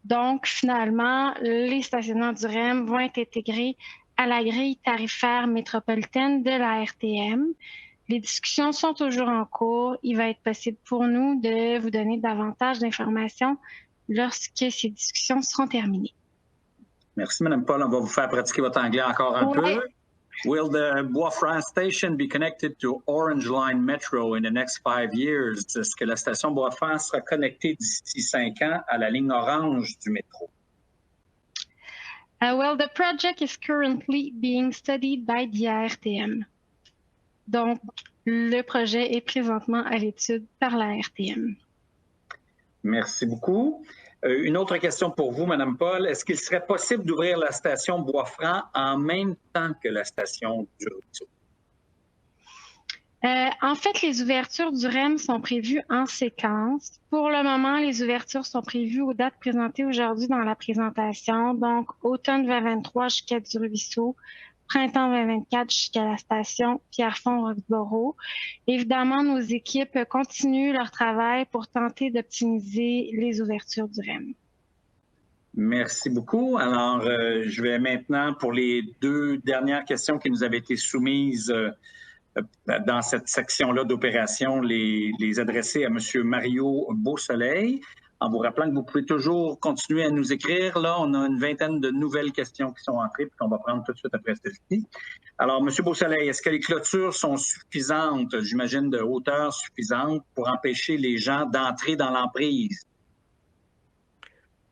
Donc, finalement, les stationnements du REM vont être intégrés à la grille tarifaire métropolitaine de la RTM. Les discussions sont toujours en cours. Il va être possible pour nous de vous donner davantage d'informations lorsque ces discussions seront terminées. Merci, Mme Paul. On va vous faire pratiquer votre anglais encore un peu. Will the Bois-Franc station be connected to Orange Line Metro in the next 5 years? Est-ce que la station Bois-Franc sera connectée d'ici 5 ans à la ligne orange du métro? Well, the project is currently being studied by the ARTM. Donc, le projet est présentement à l'étude par la RTM. Merci beaucoup. Une autre question pour vous, Mme Paul. Est-ce qu'il serait possible d'ouvrir la station Bois-Franc en même temps que la station du Ruisseau? En fait, les ouvertures du REM sont prévues en séquence. Pour le moment, les ouvertures sont prévues aux dates présentées aujourd'hui dans la présentation. Donc, automne 2023 jusqu'à du Ruisseau, printemps 2024 jusqu'à la station Pierrefonds-Roxboro. Évidemment, nos équipes continuent leur travail pour tenter d'optimiser les ouvertures du REM. Merci beaucoup. Alors, je vais maintenant, pour les 2 dernières questions qui nous avaient été soumises dans cette section-là d'opération, les adresser à M. Mario Beausoleil. En vous rappelant que vous pouvez toujours continuer à nous écrire. Là, on a une vingtaine de nouvelles questions qui sont entrées puis qu'on va prendre tout de suite après celle-ci. Alors, M. Beausoleil, est-ce que les clôtures sont suffisantes, j'imagine de hauteur suffisante, pour empêcher les gens d'entrer dans l'emprise?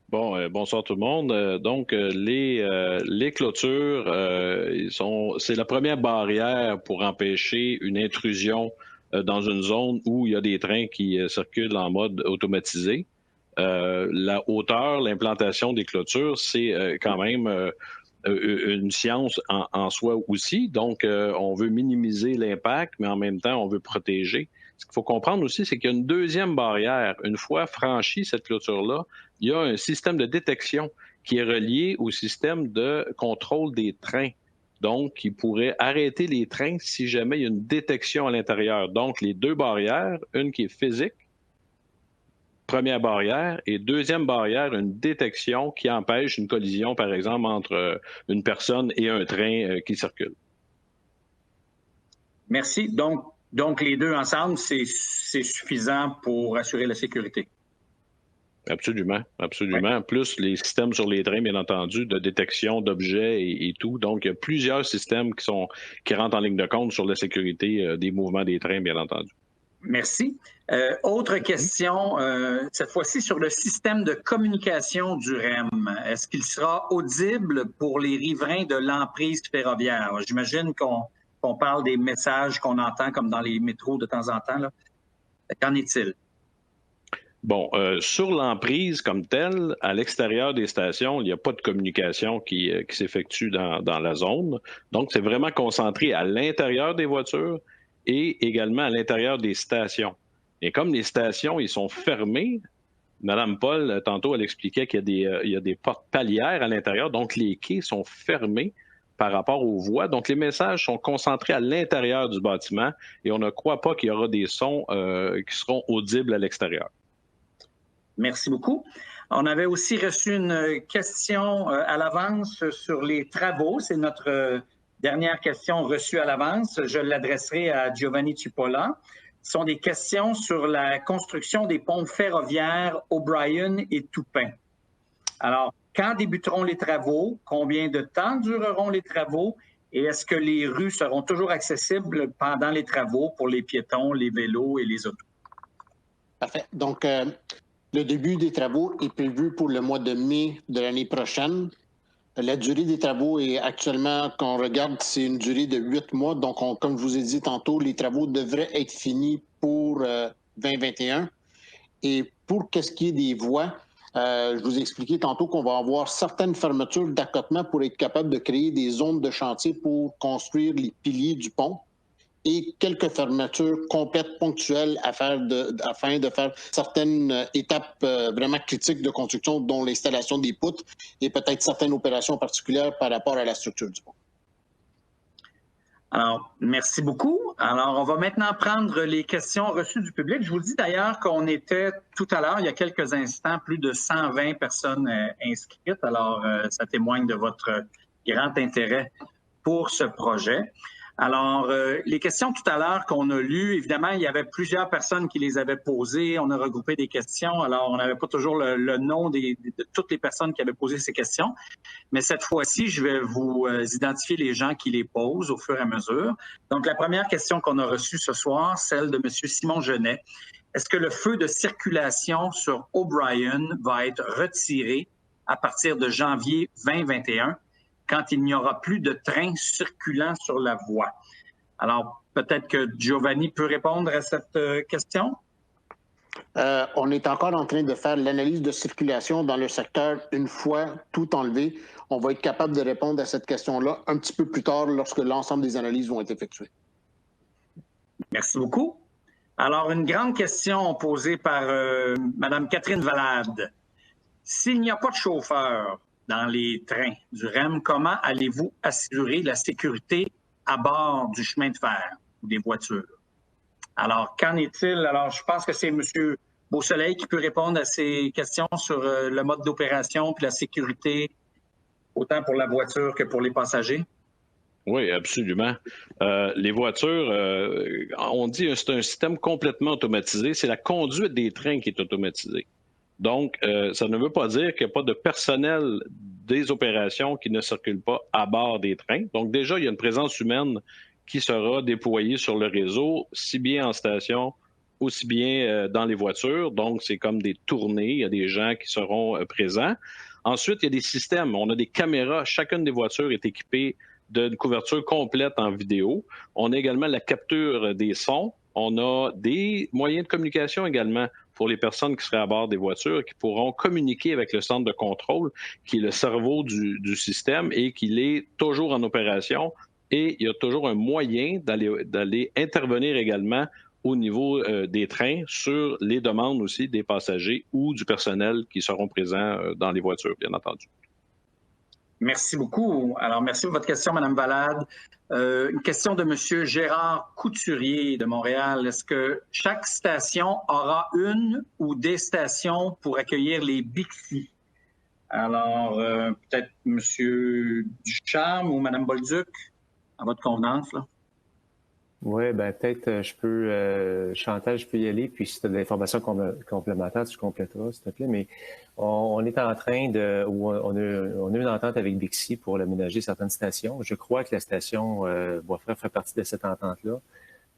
Bon, bonsoir tout le monde. Donc, les clôtures, c'est la première barrière pour empêcher une intrusion dans une zone où il y a des trains qui circulent en mode automatisé. La hauteur, l'implantation des clôtures, c'est quand même une science en soi aussi. Donc, on veut minimiser l'impact, mais en même temps, on veut protéger. Ce qu'il faut comprendre aussi, c'est qu'il y a une deuxième barrière. Une fois franchie cette clôture-là, il y a un système de détection qui est relié au système de contrôle des trains. Donc, qui pourrait arrêter les trains si jamais il y a une détection à l'intérieur. Donc, les deux barrières, une qui est physique, première barrière, et deuxième barrière, une détection qui empêche une collision, par exemple, entre une personne et un train qui circule. Merci. Donc les deux ensemble, c'est suffisant pour assurer la sécurité. Absolument, absolument. Oui. Plus les systèmes sur les trains, bien entendu, de détection d'objets et tout. Donc, il y a plusieurs systèmes qui rentrent en ligne de compte sur la sécurité des mouvements des trains, bien entendu. Merci. Autre question, cette fois-ci sur le système de communication du REM. Est-ce qu'il sera audible pour les riverains de l'emprise ferroviaire? J'imagine qu'on parle des messages qu'on entend comme dans les métros de temps en temps. Qu'en est-il? Bon, sur l'emprise comme telle, à l'extérieur des stations, il n'y a pas de communication qui s'effectue dans la zone. Donc, c'est vraiment concentré à l'intérieur des voitures et également à l'intérieur des stations. Et comme les stations, ils sont fermées, Mme Paul, tantôt, elle expliquait qu'il y a des portes palières à l'intérieur, donc les quais sont fermés par rapport aux voies. Donc, les messages sont concentrés à l'intérieur du bâtiment et on ne croit pas qu'il y aura des sons qui seront audibles à l'extérieur. Merci beaucoup. On avait aussi reçu une question à l'avance sur les travaux. C'est notre dernière question reçue à l'avance. Je l'adresserai à Giovanni Cipolla. Ce sont des questions sur la construction des ponts ferroviaires O'Brien et Toupin. Alors, quand débuteront les travaux? Combien de temps dureront les travaux? Et est-ce que les rues seront toujours accessibles pendant les travaux pour les piétons, les vélos et les autos? Parfait. Donc, le début des travaux est prévu pour le mois de mai de l'année prochaine. La durée des travaux est actuellement, quand on regarde, c'est une durée de 8 mois. Donc, comme je vous ai dit tantôt, les travaux devraient être finis pour 2021. Et pour ce qui est des voies, je vous ai expliqué tantôt qu'on va avoir certaines fermetures d'accotement pour être capable de créer des zones de chantier pour construire les piliers du pont et quelques fermetures complètes ponctuelles afin de faire certaines étapes vraiment critiques de construction, dont l'installation des poutres et peut-être certaines opérations particulières par rapport à la structure du pont. Alors, merci beaucoup. Alors, on va maintenant prendre les questions reçues du public. Je vous le dis d'ailleurs qu'on était tout à l'heure, il y a quelques instants, plus de 120 personnes inscrites. Alors, ça témoigne de votre grand intérêt pour ce projet. Alors, les questions tout à l'heure qu'on a lues, évidemment, il y avait plusieurs personnes qui les avaient posées. On a regroupé des questions. Alors, on n'avait pas toujours le nom de toutes les personnes qui avaient posé ces questions. Mais cette fois-ci, je vais vous identifier les gens qui les posent au fur et à mesure. Donc, la première question qu'on a reçue ce soir, celle de M. Simon Genet. Est-ce que le feu de circulation sur O'Brien va être retiré à partir de janvier 2021? Quand il n'y aura plus de trains circulant sur la voie. Alors, peut-être que Giovanni peut répondre à cette question? On est encore en train de faire l'analyse de circulation dans le secteur une fois tout enlevé. On va être capable de répondre à cette question-là un petit peu plus tard lorsque l'ensemble des analyses vont être effectuées. Merci beaucoup. Alors, une grande question posée par Mme Catherine Valade. S'il n'y a pas de chauffeur dans les trains du REM, comment allez-vous assurer la sécurité à bord du chemin de fer ou des voitures? Alors, qu'en est-il? Alors, je pense que c'est M. Beausoleil qui peut répondre à ces questions sur le mode d'opération puis la sécurité, autant pour la voiture que pour les passagers. Oui, absolument. Les voitures, on dit que c'est un système complètement automatisé. C'est la conduite des trains qui est automatisée. Donc, ça ne veut pas dire qu'il n'y a pas de personnel des opérations qui ne circulent pas à bord des trains. Donc, déjà, il y a une présence humaine qui sera déployée sur le réseau, si bien en station, aussi bien dans les voitures. Donc, c'est comme des tournées. Il y a des gens qui seront présents. Ensuite, il y a des systèmes. On a des caméras. Chacune des voitures est équipée d'une couverture complète en vidéo. On a également la capture des sons. On a des moyens de communication également pour les personnes qui seraient à bord des voitures, qui pourront communiquer avec le centre de contrôle, qui est le cerveau du système et qui est toujours en opération. Et il y a toujours un moyen d'aller intervenir également au niveau des trains sur les demandes aussi des passagers ou du personnel qui seront présents dans les voitures, bien entendu. Merci beaucoup. Alors, merci pour votre question, Mme Valade. Une question de M. Gérard Couturier de Montréal. Est-ce que chaque station aura une ou des stations pour accueillir les Bixi? Alors, peut-être M. Ducharme ou Mme Bolduc, à votre convenance, là. Oui, ben peut-être Chantal, je peux y aller, puis si tu as des informations complémentaires, tu compléteras, s'il te plaît. Mais on est en train on a une entente avec Bixi pour aménager certaines stations. Je crois que la station Boisfrère fait partie de cette entente-là,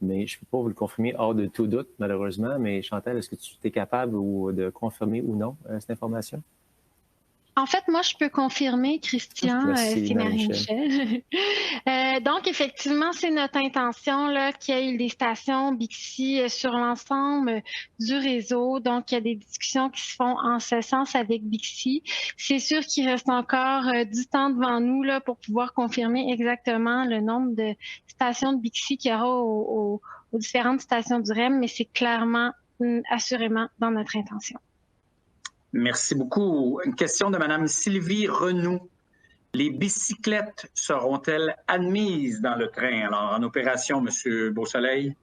mais je ne peux pas vous le confirmer hors de tout doute, malheureusement. Mais Chantal, est-ce que tu es capable de confirmer ou non cette information? En fait, moi, je peux confirmer, Christian, c'est Marie-Michel. Donc, effectivement, c'est notre intention là, qu'il y ait des stations Bixi sur l'ensemble du réseau. Donc, il y a des discussions qui se font en ce sens avec Bixi. C'est sûr qu'il reste encore du temps devant nous là, pour pouvoir confirmer exactement le nombre de stations de Bixi qu'il y aura aux différentes stations du REM, mais c'est clairement, assurément, dans notre intention. Merci beaucoup. Une question de Mme Sylvie Renoux. Les bicyclettes seront-elles admises dans le train? Alors, en opération, M. Beausoleil?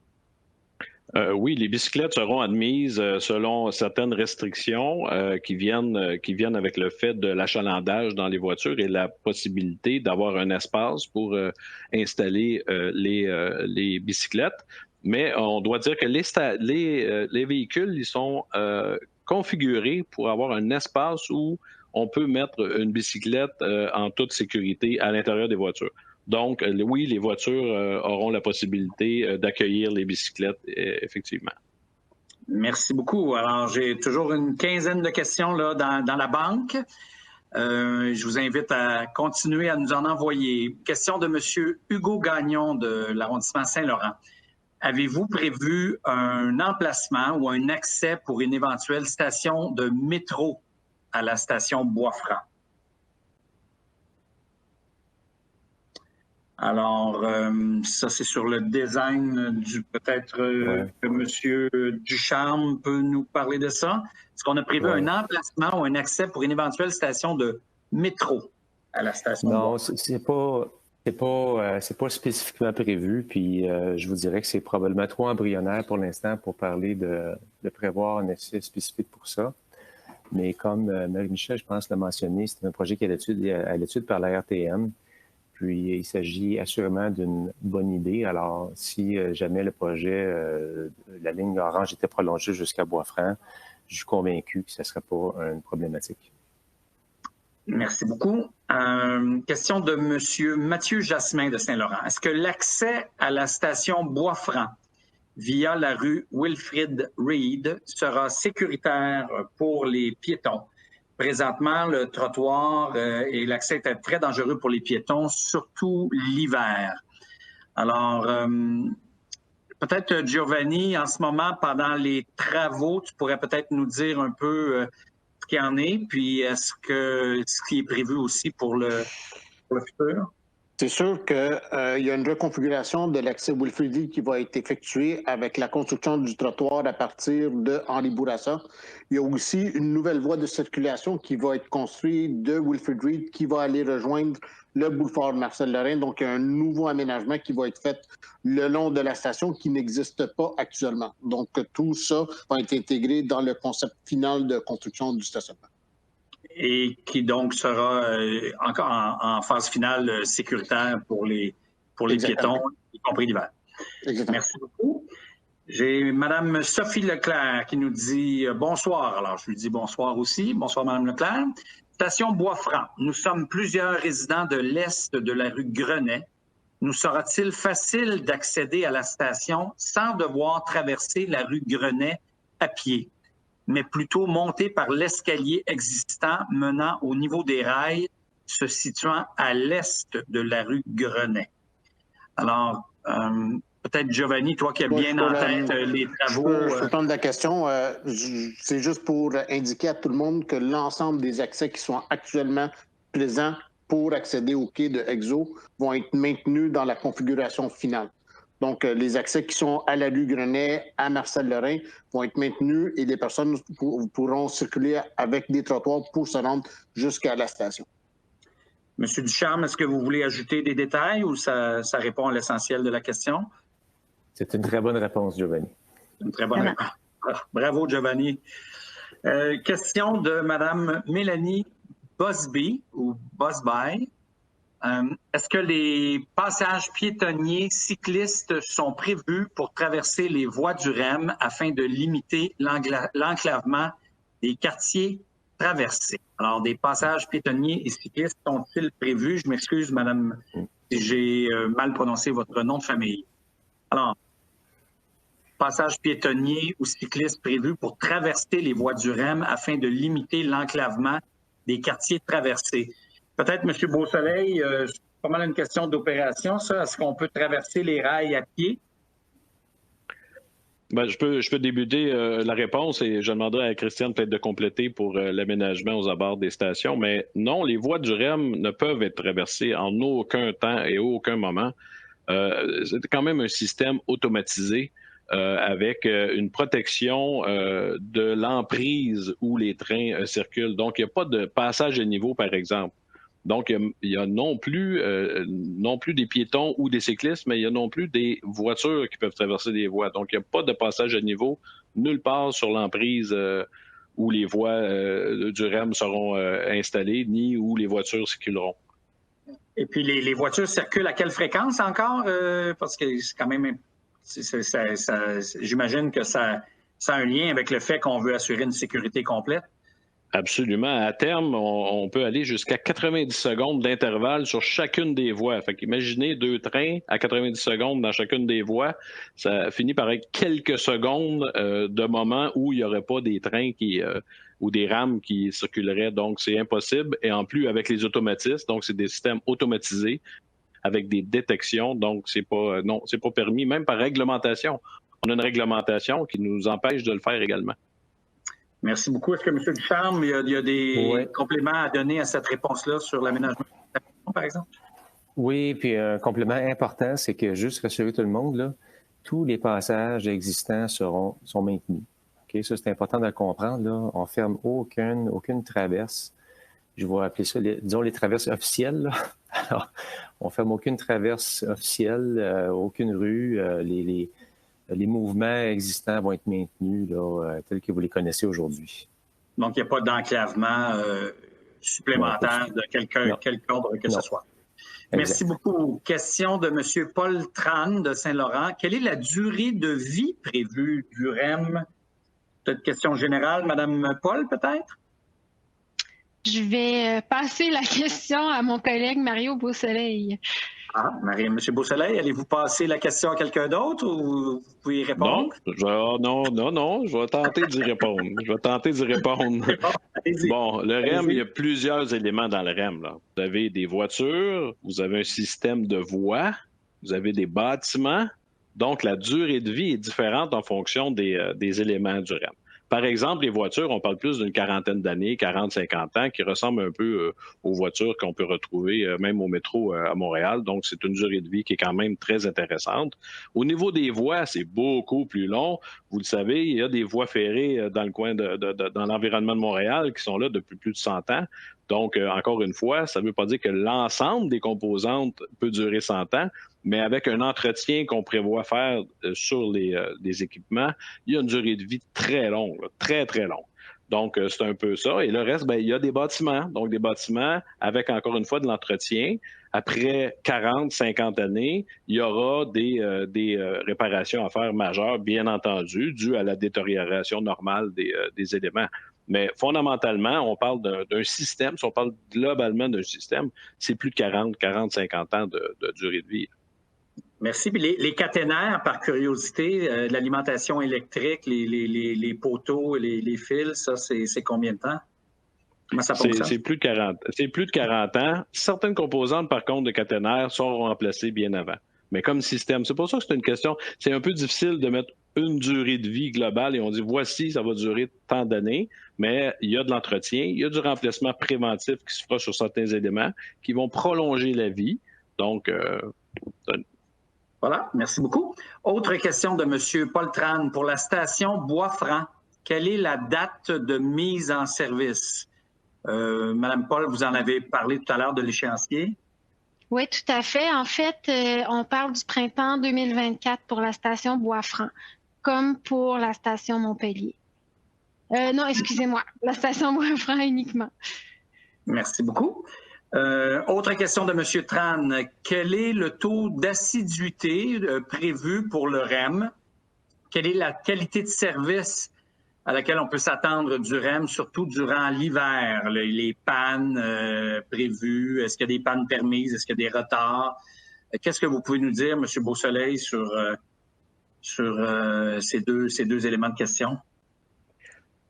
Oui, les bicyclettes seront admises selon certaines restrictions qui viennent avec le fait de l'achalandage dans les voitures et la possibilité d'avoir un espace pour installer les bicyclettes. Mais on doit dire que les véhicules, ils sont configurés pour avoir un espace où on peut mettre une bicyclette en toute sécurité à l'intérieur des voitures. Donc, oui, les voitures auront la possibilité d'accueillir les bicyclettes, effectivement. Merci beaucoup. Alors, j'ai toujours une quinzaine de questions là, dans la banque. Je vous invite à continuer à nous en envoyer. Question de M. Hugo Gagnon de l'arrondissement Saint-Laurent. Avez-vous prévu un emplacement ou un accès pour une éventuelle station de métro à la station Boisfrand? Alors, ça, c'est sur le design du peut-être que M. Ducharme peut nous parler de ça. Est-ce qu'on a prévu un emplacement ou un accès pour une éventuelle station de métro à la station? Non, c'est pas spécifiquement prévu, puis je vous dirais que c'est probablement trop embryonnaire pour l'instant pour parler de prévoir un accès spécifique pour ça. Mais comme Marie-Michel, je pense, l'a mentionné, c'est un projet qui est à l'étude par la RTM. Puis, il s'agit assurément d'une bonne idée. Alors, si jamais le projet, la ligne orange était prolongée jusqu'à Boisfrand, je suis convaincu que ce ne serait pas une problématique. Merci beaucoup. Question de M. Mathieu Jasmin de Saint-Laurent. Est-ce que l'accès à la station Boisfrand via la rue Wilfrid Reed sera sécuritaire pour les piétons? Présentement, le trottoir et l'accès est très dangereux pour les piétons, surtout l'hiver. Alors, peut-être, Giovanni, en ce moment, pendant les travaux, tu pourrais peut-être nous dire un peu ce qu'il y en est, puis ce qui est prévu aussi pour le futur? C'est sûr qu'il y a une reconfiguration de l'accès Wilfrid Reed qui va être effectuée avec la construction du trottoir à partir de Henri Bourassa. Il y a aussi une nouvelle voie de circulation qui va être construite de Wilfrid Reed qui va aller rejoindre le boulevard Marcel-Lorrain. Donc, il y a un nouveau aménagement qui va être fait le long de la station qui n'existe pas actuellement. Donc, tout ça va être intégré dans le concept final de construction du stationnement. Et qui donc sera encore en phase finale sécuritaire pour les piétons, y compris l'hiver. Merci beaucoup. J'ai Mme Sophie Leclerc qui nous dit bonsoir. Alors, je lui dis bonsoir aussi. Bonsoir, Mme Leclerc. Station Boisfrand. Nous sommes plusieurs résidents de l'Est de la rue Grenet. Nous sera-t-il facile d'accéder à la station sans devoir traverser la rue Grenet à pied, mais plutôt monter par l'escalier existant menant au niveau des rails se situant à l'est de la rue Grenet? Alors, Peut-être Giovanni, toi qui as bien en tête les travaux. Je peux prendre la question. C'est juste pour indiquer à tout le monde que l'ensemble des accès qui sont actuellement présents pour accéder au quai de Exo vont être maintenus dans la configuration finale. Donc, les accès qui sont à la rue Grenet, à Marcel-Lorrain vont être maintenus et les personnes pourront circuler avec des trottoirs pour se rendre jusqu'à la station. Monsieur Ducharme, est-ce que vous voulez ajouter des détails ou ça répond à l'essentiel de la question? C'est une très bonne réponse, Giovanni. Une très bonne réponse. Bravo, Giovanni. Question de Mme Mélanie Bosby ou Bosby. Est-ce que les passages piétonniers cyclistes sont prévus pour traverser les voies du REM afin de limiter l'enclavement des quartiers traversés? Alors, des passages piétonniers et cyclistes sont-ils prévus? Je m'excuse, madame, si j'ai mal prononcé votre nom de famille. Alors, passages piétonniers ou cyclistes prévus pour traverser les voies du REM afin de limiter l'enclavement des quartiers traversés. Peut-être, M. Beausoleil, c'est pas mal une question d'opération, ça. Est-ce qu'on peut traverser les rails à pied? Ben, je peux débuter la réponse et je demanderai à Christiane peut-être de compléter pour l'aménagement aux abords des stations. Mais non, les voies du REM ne peuvent être traversées en aucun temps et aucun moment. C'est quand même un système automatisé avec une protection de l'emprise où les trains circulent. Donc, il n'y a pas de passage à niveau, par exemple. Donc, il y a non plus des piétons ou des cyclistes, mais il y a non plus des voitures qui peuvent traverser des voies. Donc, il n'y a pas de passage à niveau nulle part sur l'emprise où les voies du REM seront installées, ni où les voitures circuleront. Et puis, les voitures circulent à quelle fréquence encore? Parce que c'est quand même... j'imagine que ça a un lien avec le fait qu'on veut assurer une sécurité complète. Absolument. À terme, on peut aller jusqu'à 90 secondes d'intervalle sur chacune des voies. Fait qu'imaginez 2 trains à 90 secondes dans chacune des voies. Ça finit par être quelques secondes de moments où il n'y aurait pas des trains ou des rames qui circuleraient. Donc, c'est impossible. Et en plus, avec les automatismes, donc c'est des systèmes automatisés avec des détections. Donc, c'est pas permis, même par réglementation. On a une réglementation qui nous empêche de le faire également. Merci beaucoup. Est-ce que M. Ducharme, il y a des compléments à donner à cette réponse-là sur l'aménagement, par exemple? Oui, puis un complément important, c'est que, juste rassurer tout le monde, là, tous les passages existants sont maintenus. Okay? Ça, c'est important de le comprendre. Là. On ne ferme aucune traverse. Je vais appeler ça, disons, les traverses officielles. Là. Alors, on ne ferme aucune traverse officielle, aucune rue. Les mouvements existants vont être maintenus là, tels que vous les connaissez aujourd'hui. Donc, il n'y a pas d'enclavement supplémentaire de quelque ordre que ce soit. Merci beaucoup. Question de M. Paul Tran de Saint-Laurent. Quelle est la durée de vie prévue du REM? Peut-être question générale, Mme Paul, peut-être? Je vais passer la question à mon collègue Mario Beausoleil. Ah, M. Beausoleil, allez-vous passer la question à quelqu'un d'autre ou vous pouvez y répondre? Non, je vais tenter d'y répondre. Bon, le REM, il y a plusieurs éléments dans le REM. Là. Vous avez des voitures, vous avez un système de voies, vous avez des bâtiments. Donc, la durée de vie est différente en fonction des éléments du REM. Par exemple, les voitures, on parle plus d'une quarantaine d'années, 40-50 ans, qui ressemblent un peu aux voitures qu'on peut retrouver même au métro à Montréal. Donc, c'est une durée de vie qui est quand même très intéressante. Au niveau des voies, c'est beaucoup plus long. Vous le savez, il y a des voies ferrées dans le coin dans l'environnement de Montréal qui sont là depuis plus de 100 ans. Donc, encore une fois, ça ne veut pas dire que l'ensemble des composantes peut durer 100 ans, mais avec un entretien qu'on prévoit faire sur les équipements, il y a une durée de vie très longue, là, très, très longue. Donc, c'est un peu ça. Et le reste, il y a des bâtiments. Donc, des bâtiments avec, encore une fois, de l'entretien. Après 40, 50 années, il y aura des réparations à faire majeures, bien entendu, dues à la détérioration normale des éléments. Mais fondamentalement, on parle d'un système. Si on parle globalement d'un système, c'est plus de 40, 50 ans de durée de vie. Merci. Puis les caténaires, par curiosité, l'alimentation électrique, les poteaux, les fils, ça, c'est combien de temps? Comment ça fonctionne? C'est plus de 40 ans. Certaines composantes, par contre, de caténaires sont remplacées bien avant. mais comme système. C'est pour ça que c'est une question, c'est un peu difficile de mettre une durée de vie globale et on dit voici, ça va durer tant d'années, mais il y a de l'entretien, il y a du remplacement préventif qui se fera sur certains éléments qui vont prolonger la vie. Donc, voilà, merci beaucoup. Autre question de M. Paul Tran. Pour la station Bois-Franc, quelle est la date de mise en service? Madame Paul, vous en avez parlé tout à l'heure de l'échéancier. Oui, tout à fait. En fait, on parle du printemps 2024 pour la station Bois-Franc, comme pour la station Montpellier. Non, excusez-moi, la station Bois-Franc uniquement. Merci beaucoup. Autre question de M. Tran. Quel est le taux d'assiduité prévu pour le REM? Quelle est la qualité de service à laquelle on peut s'attendre du REM, surtout durant l'hiver? Les pannes prévues, est-ce qu'il y a des pannes permises, est-ce qu'il y a des retards? Qu'est-ce que vous pouvez nous dire, M. Beausoleil, sur ces deux éléments de question?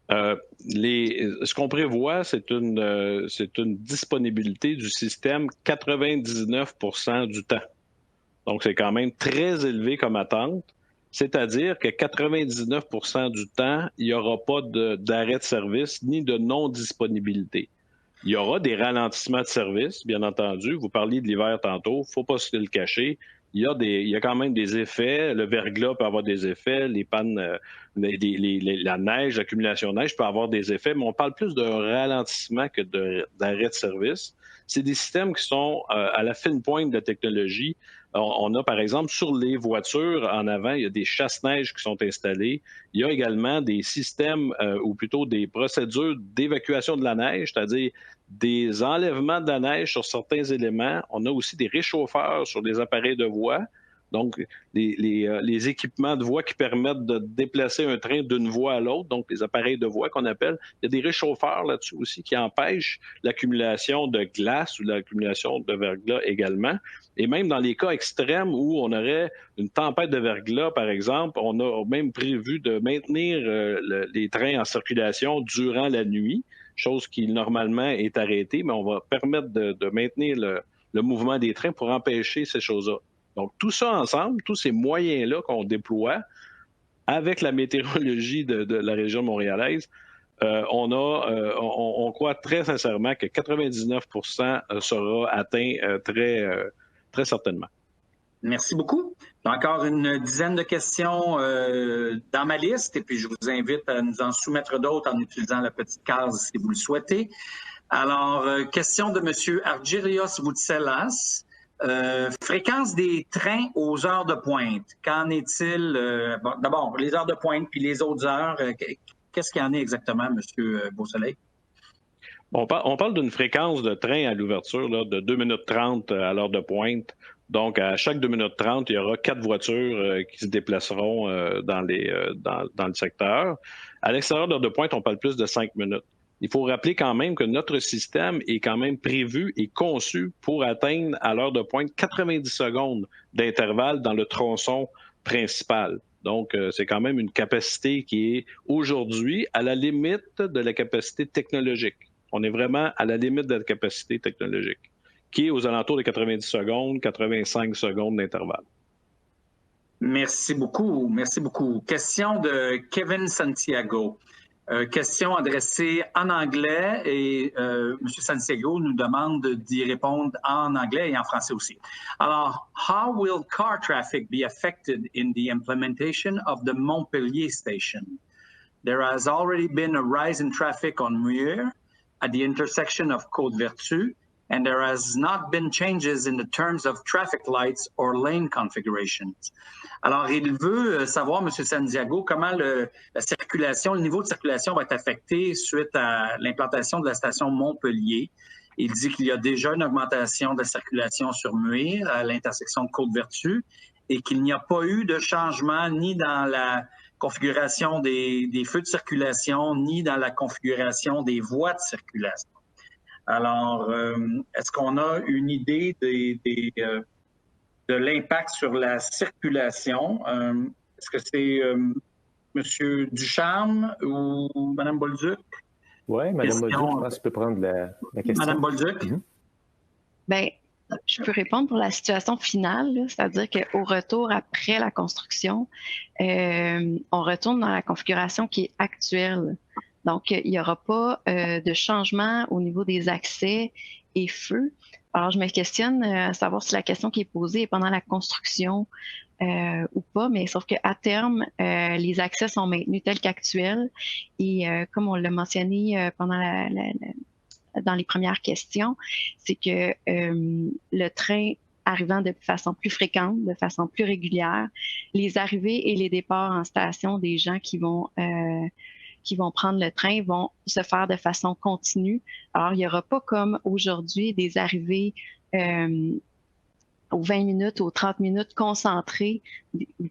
Ce qu'on prévoit, c'est une disponibilité du système 99% du temps. Donc, c'est quand même très élevé comme attente. C'est-à-dire que 99% du temps, il n'y aura pas d'arrêt de service ni de non-disponibilité. Il y aura des ralentissements de service, bien entendu. Vous parliez de l'hiver tantôt, il ne faut pas se le cacher. Il y a quand même des effets. Le verglas peut avoir des effets. Les pannes, la neige, l'accumulation de neige peut avoir des effets, mais on parle plus d'un ralentissement que d'arrêt de service. C'est des systèmes qui sont à la fine pointe de la technologie. On a, par exemple, sur les voitures en avant, il y a des chasse-neige qui sont installés. Il y a également des systèmes, ou plutôt des procédures d'évacuation de la neige, c'est-à-dire des enlèvements de la neige sur certains éléments. On a aussi des réchauffeurs sur les appareils de voie. Donc, les équipements de voie qui permettent de déplacer un train d'une voie à l'autre, donc les appareils de voie qu'on appelle. Il y a des réchauffeurs là-dessus aussi qui empêchent l'accumulation de glace ou l'accumulation de verglas également. Et même dans les cas extrêmes où on aurait une tempête de verglas, par exemple, on a même prévu de maintenir les trains en circulation durant la nuit, chose qui normalement est arrêtée, mais on va permettre de maintenir le mouvement des trains pour empêcher ces choses-là. Donc, tout ça ensemble, tous ces moyens-là qu'on déploie avec la météorologie de la région montréalaise, on croit très sincèrement que 99% sera atteint très certainement. Merci beaucoup. J'ai encore une dizaine de questions dans ma liste et puis je vous invite à nous en soumettre d'autres en utilisant la petite case si vous le souhaitez. Alors, question de M. Argyrios Voutselas. Fréquence des trains aux heures de pointe. Qu'en est-il? D'abord, les heures de pointe puis les autres heures, qu'est-ce qu'il y en est exactement, M. Beausoleil? On parle d'une fréquence de train à l'ouverture là, de 2 minutes 30 à l'heure de pointe. Donc, à chaque 2 minutes 30, il y aura 4 voitures qui se déplaceront dans le secteur. À l'extérieur de l'heure de pointe, on parle plus de 5 minutes. Il faut rappeler quand même que notre système est quand même prévu et conçu pour atteindre à l'heure de pointe 90 secondes d'intervalle dans le tronçon principal. Donc, c'est quand même une capacité qui est aujourd'hui à la limite de la capacité technologique. On est vraiment à la limite de la capacité technologique, qui est aux alentours de 90 secondes, 85 secondes d'intervalle. Merci beaucoup. Merci beaucoup. Question de Kevin Santiago. Question adressée en anglais et M. Santiago nous demande d'y répondre en anglais et en français aussi. Alors, how will car traffic be affected in the implementation of the Montpellier station? There has already been a rise in traffic on Muir at the intersection of Côte-Vertu, and there has not been changes in the terms of traffic lights or lane configurations. Alors, il veut savoir, M. Santiago, comment la circulation, le niveau de circulation va être affecté suite à l'implantation de la station Montpellier. Il dit qu'il y a déjà une augmentation de la circulation sur Muir à l'intersection de Côte-Vertu et qu'il n'y a pas eu de changement ni dans la configuration des feux de circulation, ni dans la configuration des voies de circulation. Alors, est-ce qu'on a une idée de l'impact sur la circulation? Est-ce que c'est M. Ducharme ou Mme Bolduc? Oui, Mme Bolduc, je pense que tu peux prendre la question. Mme Bolduc? Bien, je je peux répondre pour la situation finale, c'est-à-dire qu'au retour après la construction, on retourne dans la configuration qui est actuelle. Donc, il n'y aura pas de changement au niveau des accès et feux. Alors, je me questionne à savoir si la question qui est posée est pendant la construction ou pas, mais sauf qu'à terme, les accès sont maintenus tels qu'actuels. Et comme on l'a mentionné pendant dans les premières questions, c'est que le train arrivant de façon plus fréquente, de façon plus régulière, les arrivées et les départs en station des gens qui vont prendre le train vont se faire de façon continue. Alors, il n'y aura pas comme aujourd'hui des arrivées aux 20 minutes, aux 30 minutes concentrées,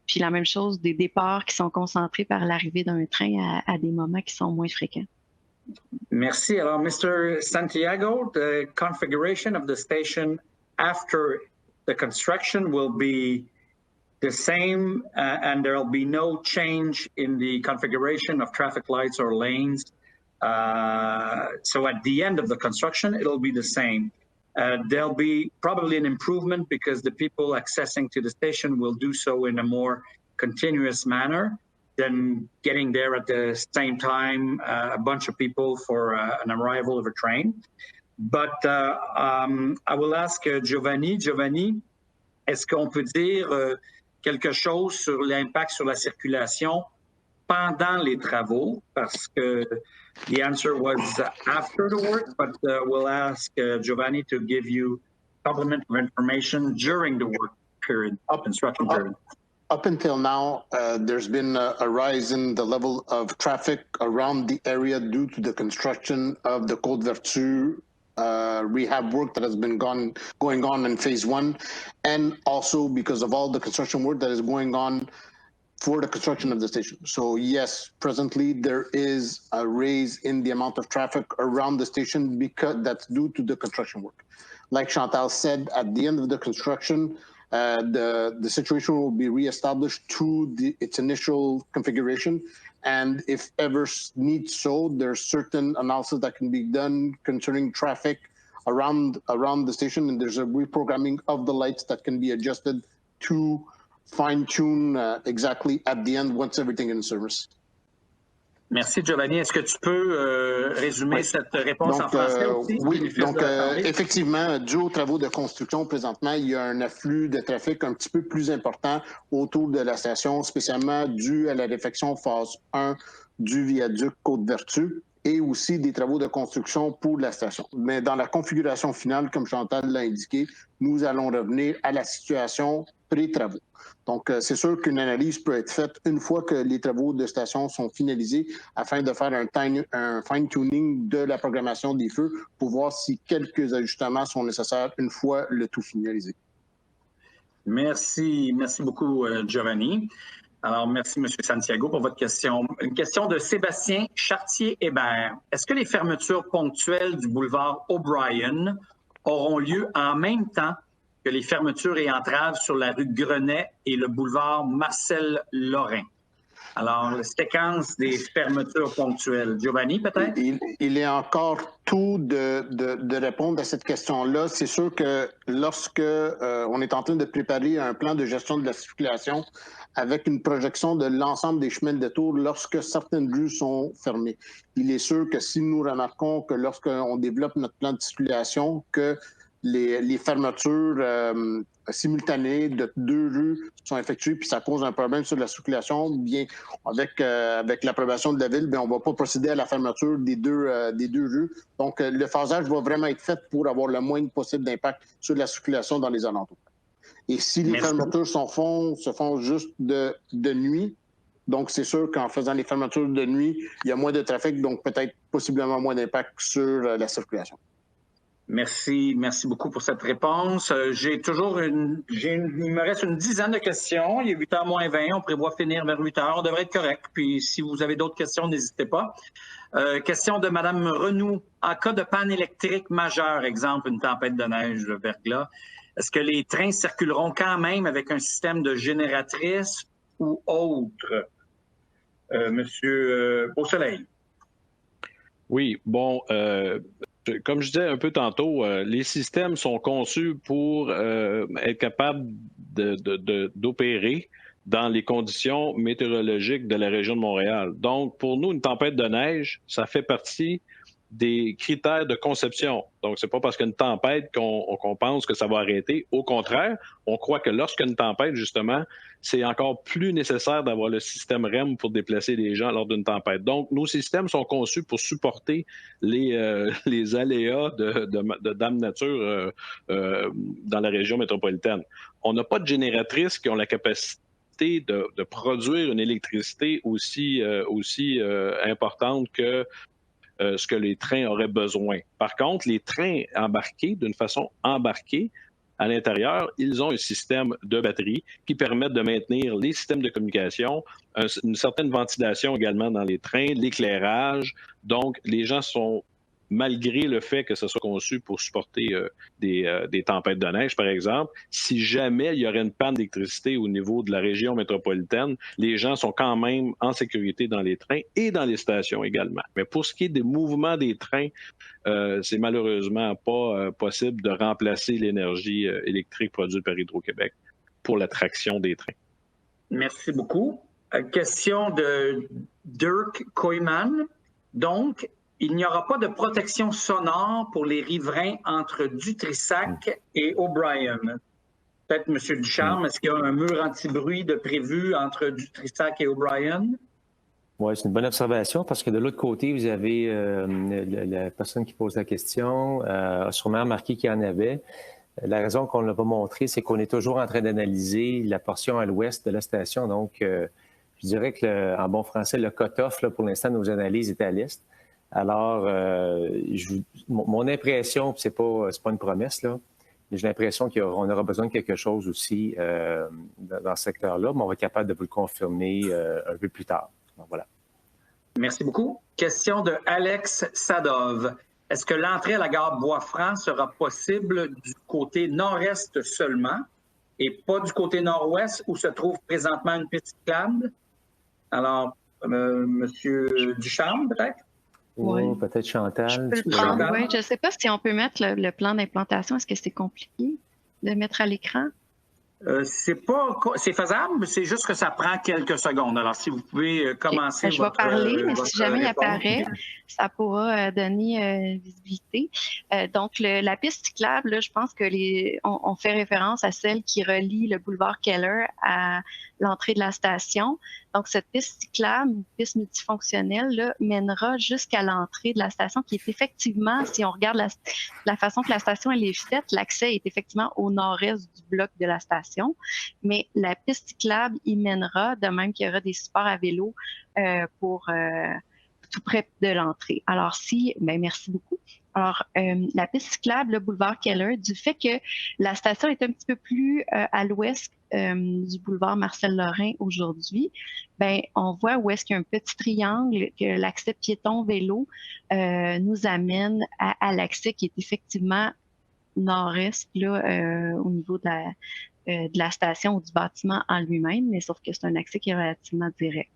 puis la même chose des départs qui sont concentrés par l'arrivée d'un train à des moments qui sont moins fréquents. Merci. Alors, Mr. Santiago, the configuration of the station after the construction will be the same, and there will be no change in the configuration of traffic lights or lanes. So at the end of the construction, it'll be the same. There'll be probably an improvement because the people accessing to the station will do so in a more continuous manner than getting there at the same time, a bunch of people for an arrival of a train. But I will ask Giovanni. Giovanni, est-ce qu'on peut dire quelque chose sur l'impact sur la circulation pendant les travaux? Parce que the answer was after the work, but we'll ask Giovanni to give you complementary information during the work period, construction period. Up until now, there's been a rise in the level of traffic around the area due to the construction of the Côte Vertu rehab work that has been going on in phase 1, and also because of all the construction work that is going on for the construction of the station. So yes, presently there is a raise in the amount of traffic around the station because that's due to the construction work. Like Chantal said, at the end of the construction, the situation will be reestablished to its initial configuration. And if ever needs so, there's certain analysis that can be done concerning traffic around the station, and there's a reprogramming of the lights that can be adjusted to fine-tune exactly at the end once everything is in service. Merci, Giovanni. Est-ce que tu peux résumer cette réponse en français aussi? Oui, donc effectivement, dû aux travaux de construction présentement, il y a un afflux de trafic un petit peu plus important autour de la station, spécialement dû à la réfection phase 1 du viaduc Côte-Vertu et aussi des travaux de construction pour la station. Mais dans la configuration finale, comme Chantal l'a indiqué, nous allons revenir à la situation pré-travaux. Donc, c'est sûr qu'une analyse peut être faite une fois que les travaux de station sont finalisés afin de faire un fine-tuning de la programmation des feux pour voir si quelques ajustements sont nécessaires une fois le tout finalisé. Merci beaucoup, Giovanni. Alors, merci, M. Santiago, pour votre question. Une question de Sébastien Chartier-Hébert. Est-ce que les fermetures ponctuelles du boulevard O'Brien auront lieu en même temps que les fermetures et entraves sur la rue Grenet et le boulevard Marcel-Lorrain? Alors, la séquence des fermetures ponctuelles. Giovanni, peut-être? Il est encore tôt de répondre à cette question-là. C'est sûr que lorsque on est en train de préparer un plan de gestion de la circulation avec une projection de l'ensemble des chemins de détour lorsque certaines rues sont fermées, il est sûr que si nous remarquons que lorsqu'on développe notre plan de circulation, que les fermetures simultanées de 2 rues sont effectuées, puis ça cause un problème sur la circulation, bien avec l'approbation de la ville, bien, on ne va pas procéder à la fermeture des deux rues. Donc, le phasage va vraiment être fait pour avoir le moins possible d'impact sur la circulation dans les alentours. Et si les fermetures se font juste de nuit, donc c'est sûr qu'en faisant les fermetures de nuit, il y a moins de trafic, donc peut-être possiblement moins d'impact sur la circulation. Merci beaucoup pour cette réponse. Il me reste une dizaine de questions. Il est 8h moins 20. On prévoit finir vers 8h. On devrait être correct. Puis si vous avez d'autres questions, n'hésitez pas. Question de Mme Renou. En cas de panne électrique majeure, exemple une tempête de neige, le verglas, est-ce que les trains circuleront quand même avec un système de génératrice ou autre? Monsieur Beausoleil. Oui, bon, Comme je disais un peu tantôt, les systèmes sont conçus pour être capables d'opérer dans les conditions météorologiques de la région de Montréal. Donc, pour nous, une tempête de neige, ça fait partie des critères de conception. Donc, c'est pas parce qu'il y a une tempête qu'on pense que ça va arrêter. Au contraire, on croit que lorsqu'il y a une tempête, justement, c'est encore plus nécessaire d'avoir le système REM pour déplacer les gens lors d'une tempête. Donc, nos systèmes sont conçus pour supporter les aléas de Dame Nature dans la région métropolitaine. On n'a pas de génératrices qui ont la capacité de produire une électricité aussi importante que ce que les trains auraient besoin. Par contre, les trains embarqués, d'une façon embarquée, à l'intérieur, ils ont un système de batterie qui permet de maintenir les systèmes de communication, une certaine ventilation également dans les trains, l'éclairage. Donc, les gens sont, malgré le fait que ce soit conçu pour supporter des tempêtes de neige, par exemple, si jamais il y aurait une panne d'électricité au niveau de la région métropolitaine, les gens sont quand même en sécurité dans les trains et dans les stations également. Mais pour ce qui est des mouvements des trains, c'est malheureusement pas possible de remplacer l'énergie électrique produite par Hydro-Québec pour la traction des trains. Merci beaucoup. Question de Dirk Koyman. Donc, il n'y aura pas de protection sonore pour les riverains entre Dutrissac et O'Brien. Peut-être, M. Ducharme, est-ce qu'il y a un mur anti-bruit de prévu entre Dutrissac et O'Brien? Oui, c'est une bonne observation parce que de l'autre côté, vous avez la personne qui pose la question a sûrement remarqué qu'il y en avait. La raison qu'on ne l'a pas montré, c'est qu'on est toujours en train d'analyser la portion à l'ouest de la station. Donc, je dirais que, en bon français, le cut-off, pour l'instant, nos analyses est à l'est. Alors, mon impression, puis c'est pas une promesse, là, mais j'ai l'impression qu'on aura besoin de quelque chose aussi dans ce secteur-là, mais on va être capable de vous le confirmer un peu plus tard. Donc, voilà. Merci beaucoup. Question de Alex Sadov. Est-ce que l'entrée à la gare Bois-Franc sera possible du côté nord-est seulement et pas du côté nord-ouest où se trouve présentement une piste cyclable? Alors, M. Ducharme, peut-être? Oui, peut-être Chantal. Je peux le prendre, oui. Je ne sais pas si on peut mettre le plan d'implantation. Est-ce que c'est compliqué de mettre à l'écran? C'est faisable, c'est juste que ça prend quelques secondes. Alors, si vous pouvez commencer je vais parler, mais si jamais il apparaît, ça pourra donner visibilité. Donc, la piste cyclable, là, je pense que on fait référence à celle qui relie le boulevard Keller à l'entrée de la station. Donc, cette piste cyclable, une piste multifonctionnelle, là, mènera jusqu'à l'entrée de la station, qui est effectivement, si on regarde la façon que la station elle est faite, l'accès est effectivement au nord-est du bloc de la station. Mais la piste cyclable y mènera, de même qu'il y aura des supports à vélo pour tout près de l'entrée. Alors, merci beaucoup. Alors, la piste cyclable, le boulevard Keller, du fait que la station est un petit peu plus à l'ouest du boulevard Marcel-Lorrain aujourd'hui, on voit où est-ce qu'il y a un petit triangle, que l'accès piéton-vélo nous amène à l'accès qui est effectivement nord-est, là, au niveau de la station ou du bâtiment en lui-même, mais sauf que c'est un accès qui est relativement direct.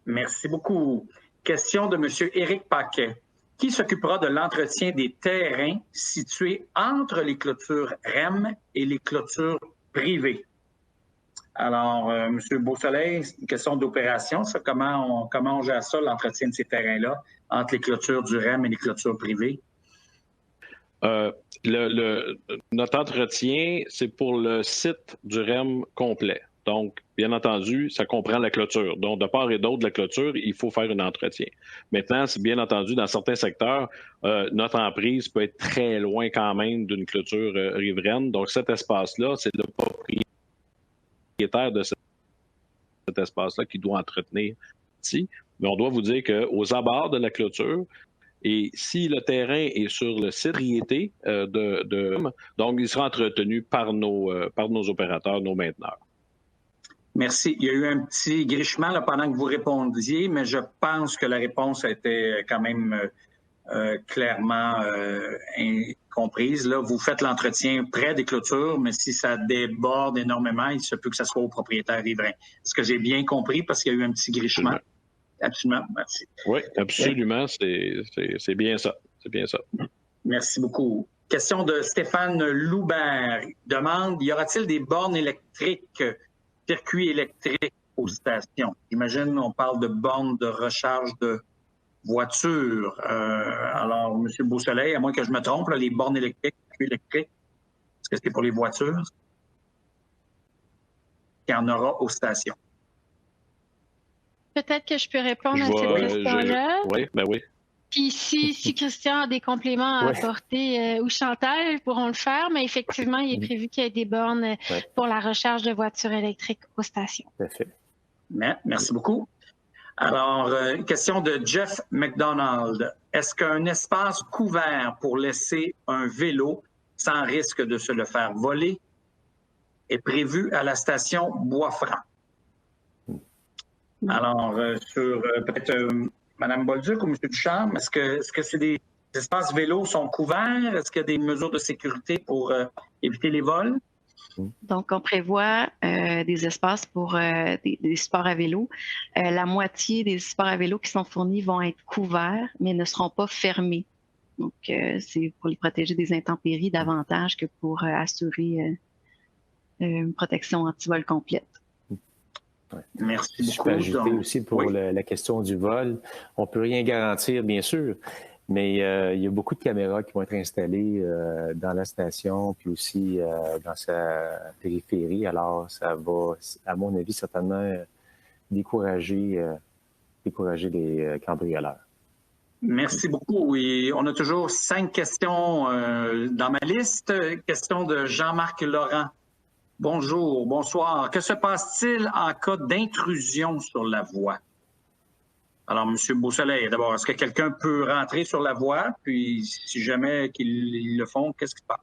Merci beaucoup. Question de M. Éric Paquet. Qui s'occupera de l'entretien des terrains situés entre les clôtures REM et les clôtures privées? Alors, M. Beausoleil, c'est une question d'opération. Comment on gère ça, l'entretien de ces terrains-là, entre les clôtures du REM et les clôtures privées? Notre entretien, c'est pour le site du REM complet. Donc, bien entendu, ça comprend la clôture. Donc, de part et d'autre de la clôture, il faut faire un entretien. Maintenant, c'est bien entendu, dans certains secteurs, notre emprise peut être très loin quand même d'une clôture riveraine. Donc, cet espace-là, c'est le propriétaire de cet espace-là qui doit entretenir ici. Mais on doit vous dire qu'aux abords de la clôture, et si le terrain est sur le site propriété donc il sera entretenu par nos opérateurs, nos mainteneurs. Merci. Il y a eu un petit grichement là, pendant que vous répondiez, mais je pense que la réponse a été quand même clairement comprise. Là, vous faites l'entretien près des clôtures, mais si ça déborde énormément, il se peut que ça soit au propriétaire riverain. Est-ce que j'ai bien compris? Parce qu'il y a eu un petit grichement. Absolument. Merci. Oui, absolument. C'est bien ça. C'est bien ça. Merci beaucoup. Question de Stéphane Loubert. Il demande, y aura-t-il des bornes électriques, circuits électriques aux stations? J'imagine on parle de bornes de recharge de voitures. Alors, M. Beausoleil, à moins que je me trompe, là, les bornes électriques, circuits électriques, est-ce que c'est pour les voitures? Il y en aura aux stations. Peut-être que je peux répondre à cette question-là. Oui, ben oui. Puis si Christian a des compléments à apporter ou Chantal pourront le faire, mais effectivement, il est prévu qu'il y ait des bornes pour la recharge de voitures électriques aux stations. Parfait. Merci beaucoup. Alors, question de Jeff McDonald. Est-ce qu'un espace couvert pour laisser un vélo sans risque de se le faire voler est prévu à la station Bois-Franc? Alors, sur peut-être Mme Bolduc ou M. Ducharme, est-ce que c'est des espaces vélos sont couverts? Est-ce qu'il y a des mesures de sécurité pour éviter les vols? Donc, on prévoit des espaces pour des sports à vélo. La moitié des sports à vélo qui sont fournis vont être couverts, mais ne seront pas fermés. Donc, c'est pour les protéger des intempéries davantage que pour assurer une protection anti-vol complète. Ouais. Merci beaucoup. Je peux ajouter aussi pour la question du vol. On ne peut rien garantir, bien sûr, mais il y a beaucoup de caméras qui vont être installées dans la station, puis aussi dans sa périphérie. Alors, ça va, à mon avis, certainement décourager les cambrioleurs. Merci beaucoup. Et on a toujours 5 questions dans ma liste. Question de Jean-Marc Laurent. Bonjour, bonsoir. Que se passe-t-il en cas d'intrusion sur la voie? Alors, M. Beausoleil, d'abord, est-ce que quelqu'un peut rentrer sur la voie? Puis, si jamais qu'ils le font, qu'est-ce qui se passe?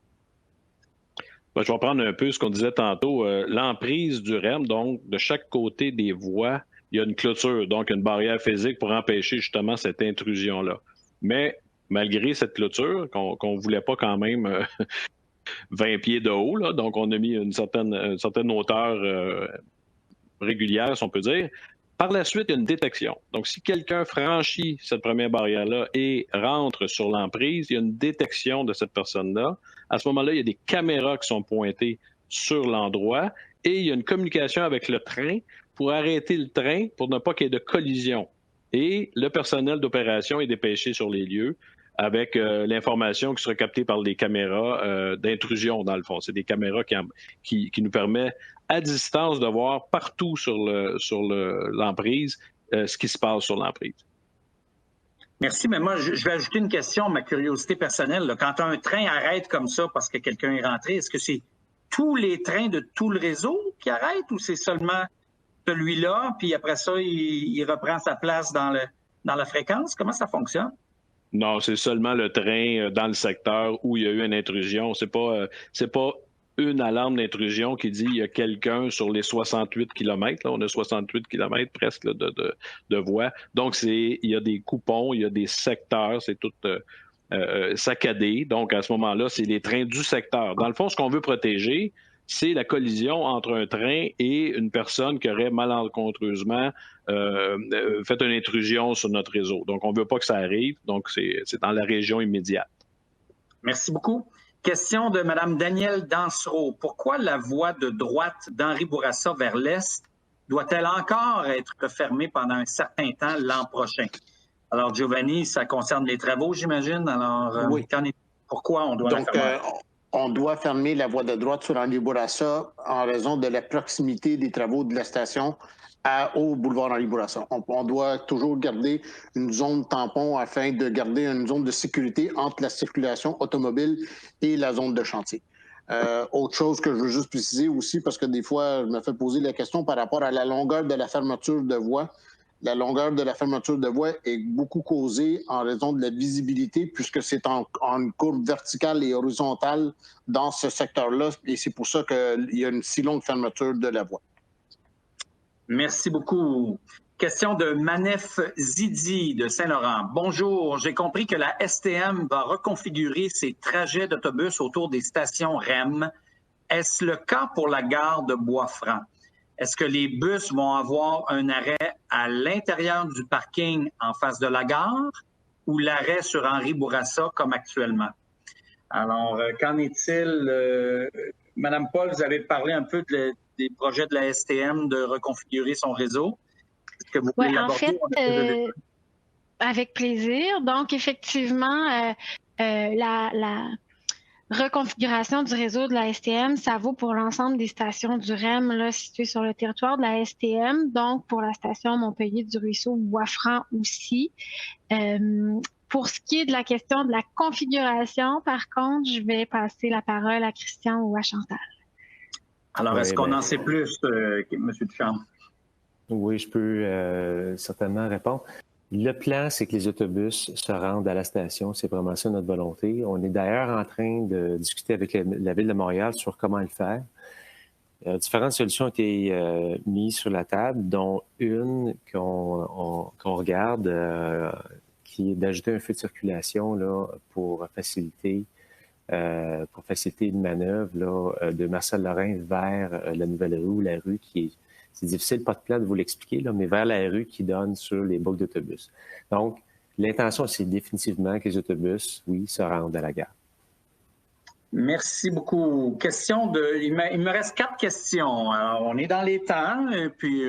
Ben, je vais prendre un peu ce qu'on disait tantôt. L'emprise du REM, donc, de chaque côté des voies, il y a une clôture, donc une barrière physique pour empêcher justement cette intrusion-là. Mais malgré cette clôture, qu'on ne voulait pas quand même 20 pieds de haut, là, donc on a mis une certaine hauteur régulière, si on peut dire. Par la suite, il y a une détection. Donc, si quelqu'un franchit cette première barrière-là et rentre sur l'emprise, il y a une détection de cette personne-là. À ce moment-là, il y a des caméras qui sont pointées sur l'endroit et il y a une communication avec le train pour arrêter le train pour ne pas qu'il y ait de collision. Et le personnel d'opération est dépêché sur les lieux avec l'information qui sera captée par les caméras d'intrusion, dans le fond. C'est des caméras qui nous permettent, à distance, de voir partout sur l'emprise ce qui se passe sur l'emprise. Merci, mais moi, je vais ajouter une question, ma curiosité personnelle. Là. Quand un train arrête comme ça parce que quelqu'un est rentré, est-ce que c'est tous les trains de tout le réseau qui arrêtent ou c'est seulement celui-là, puis après ça, il reprend sa place dans la fréquence? Comment ça fonctionne? Non, c'est seulement le train dans le secteur où il y a eu une intrusion. C'est pas une alarme d'intrusion qui dit qu'il y a quelqu'un sur les 68 km. Là, on a 68 km presque là, de voies. Donc, il y a des coupons, il y a des secteurs, c'est tout saccadé. Donc, à ce moment-là, c'est les trains du secteur. Dans le fond, ce qu'on veut protéger, c'est la collision entre un train et une personne qui aurait malencontreusement fait une intrusion sur notre réseau. Donc, on ne veut pas que ça arrive. Donc, c'est dans la région immédiate. Merci beaucoup. Question de Mme Danielle Dansereau. Pourquoi la voie de droite d'Henri Bourassa vers l'est doit-elle encore être fermée pendant un certain temps l'an prochain? Alors, Giovanni, ça concerne les travaux, j'imagine. Alors, oui. Pourquoi on doit la fermer? On doit fermer la voie de droite sur Henri Bourassa en raison de la proximité des travaux de la station au boulevard Henri Bourassa. On doit toujours garder une zone tampon afin de garder une zone de sécurité entre la circulation automobile et la zone de chantier. Autre chose que je veux juste préciser aussi, parce que des fois, je me fais poser la question par rapport à la longueur de la fermeture de voie. La longueur de la fermeture de voie est beaucoup causée en raison de la visibilité, puisque c'est en courbe verticale et horizontale dans ce secteur-là, et c'est pour ça qu'il y a une si longue fermeture de la voie. Merci beaucoup. Question de Manef Zidi de Saint-Laurent. Bonjour, j'ai compris que la STM va reconfigurer ses trajets d'autobus autour des stations REM. Est-ce le cas pour la gare de Bois-Franc? Est-ce que les bus vont avoir un arrêt à l'intérieur du parking en face de la gare ou l'arrêt sur Henri Bourassa comme actuellement. Alors, qu'en est-il? Madame Paul, vous avez parlé un peu des projets de la STM de reconfigurer son réseau. Est-ce que vous pouvez l'aborder? En fait, avec plaisir. Donc, effectivement, la reconfiguration du réseau de la STM, ça vaut pour l'ensemble des stations du REM là, situées sur le territoire de la STM, donc pour la station Montpellier-du-Ruisseau, Bois-Franc aussi. Pour ce qui est de la question de la configuration, par contre, je vais passer la parole à Christian ou à Chantal. Alors, est-ce qu'on en sait plus, M. Duchamp? Oui, je peux certainement répondre. Le plan, c'est que les autobus se rendent à la station. C'est vraiment ça notre volonté. On est d'ailleurs en train de discuter avec la Ville de Montréal sur comment le faire. Différentes solutions ont été mises sur la table, dont une qu'on regarde, qui est d'ajouter un feu de circulation là, pour faciliter une manœuvre là, de Marcel-Lorrain vers la nouvelle rue, ou la rue qui est... C'est difficile, pas de plan de vous l'expliquer, là, mais vers la rue qui donne sur les boucles d'autobus. Donc, l'intention, c'est définitivement que les autobus, oui, se rendent à la gare. Merci beaucoup. Il me reste 4 questions. Alors, on est dans les temps. Et puis,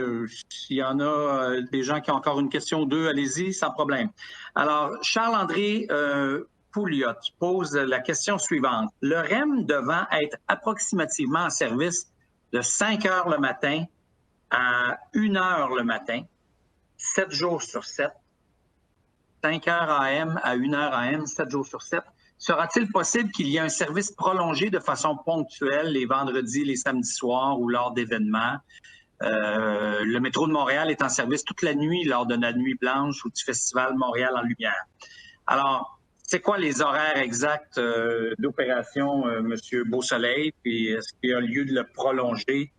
s'il y en a des gens qui ont encore une question ou deux, allez-y, sans problème. Alors, Charles-André Pouliot pose la question suivante. Le REM devant être approximativement en service de 5 heures le matin à 1 heure le matin, 7 jours sur 7, 5 heures AM à 1 heure AM, 7 jours sur 7. Sera-t-il possible qu'il y ait un service prolongé de façon ponctuelle les vendredis, les samedis soirs ou lors d'événements? Le métro de Montréal est en service toute la nuit lors de la Nuit blanche ou du Festival Montréal en lumière. Alors, c'est quoi les horaires exacts d'opération, M. Beausoleil? Puis est-ce qu'il y a lieu de le prolonger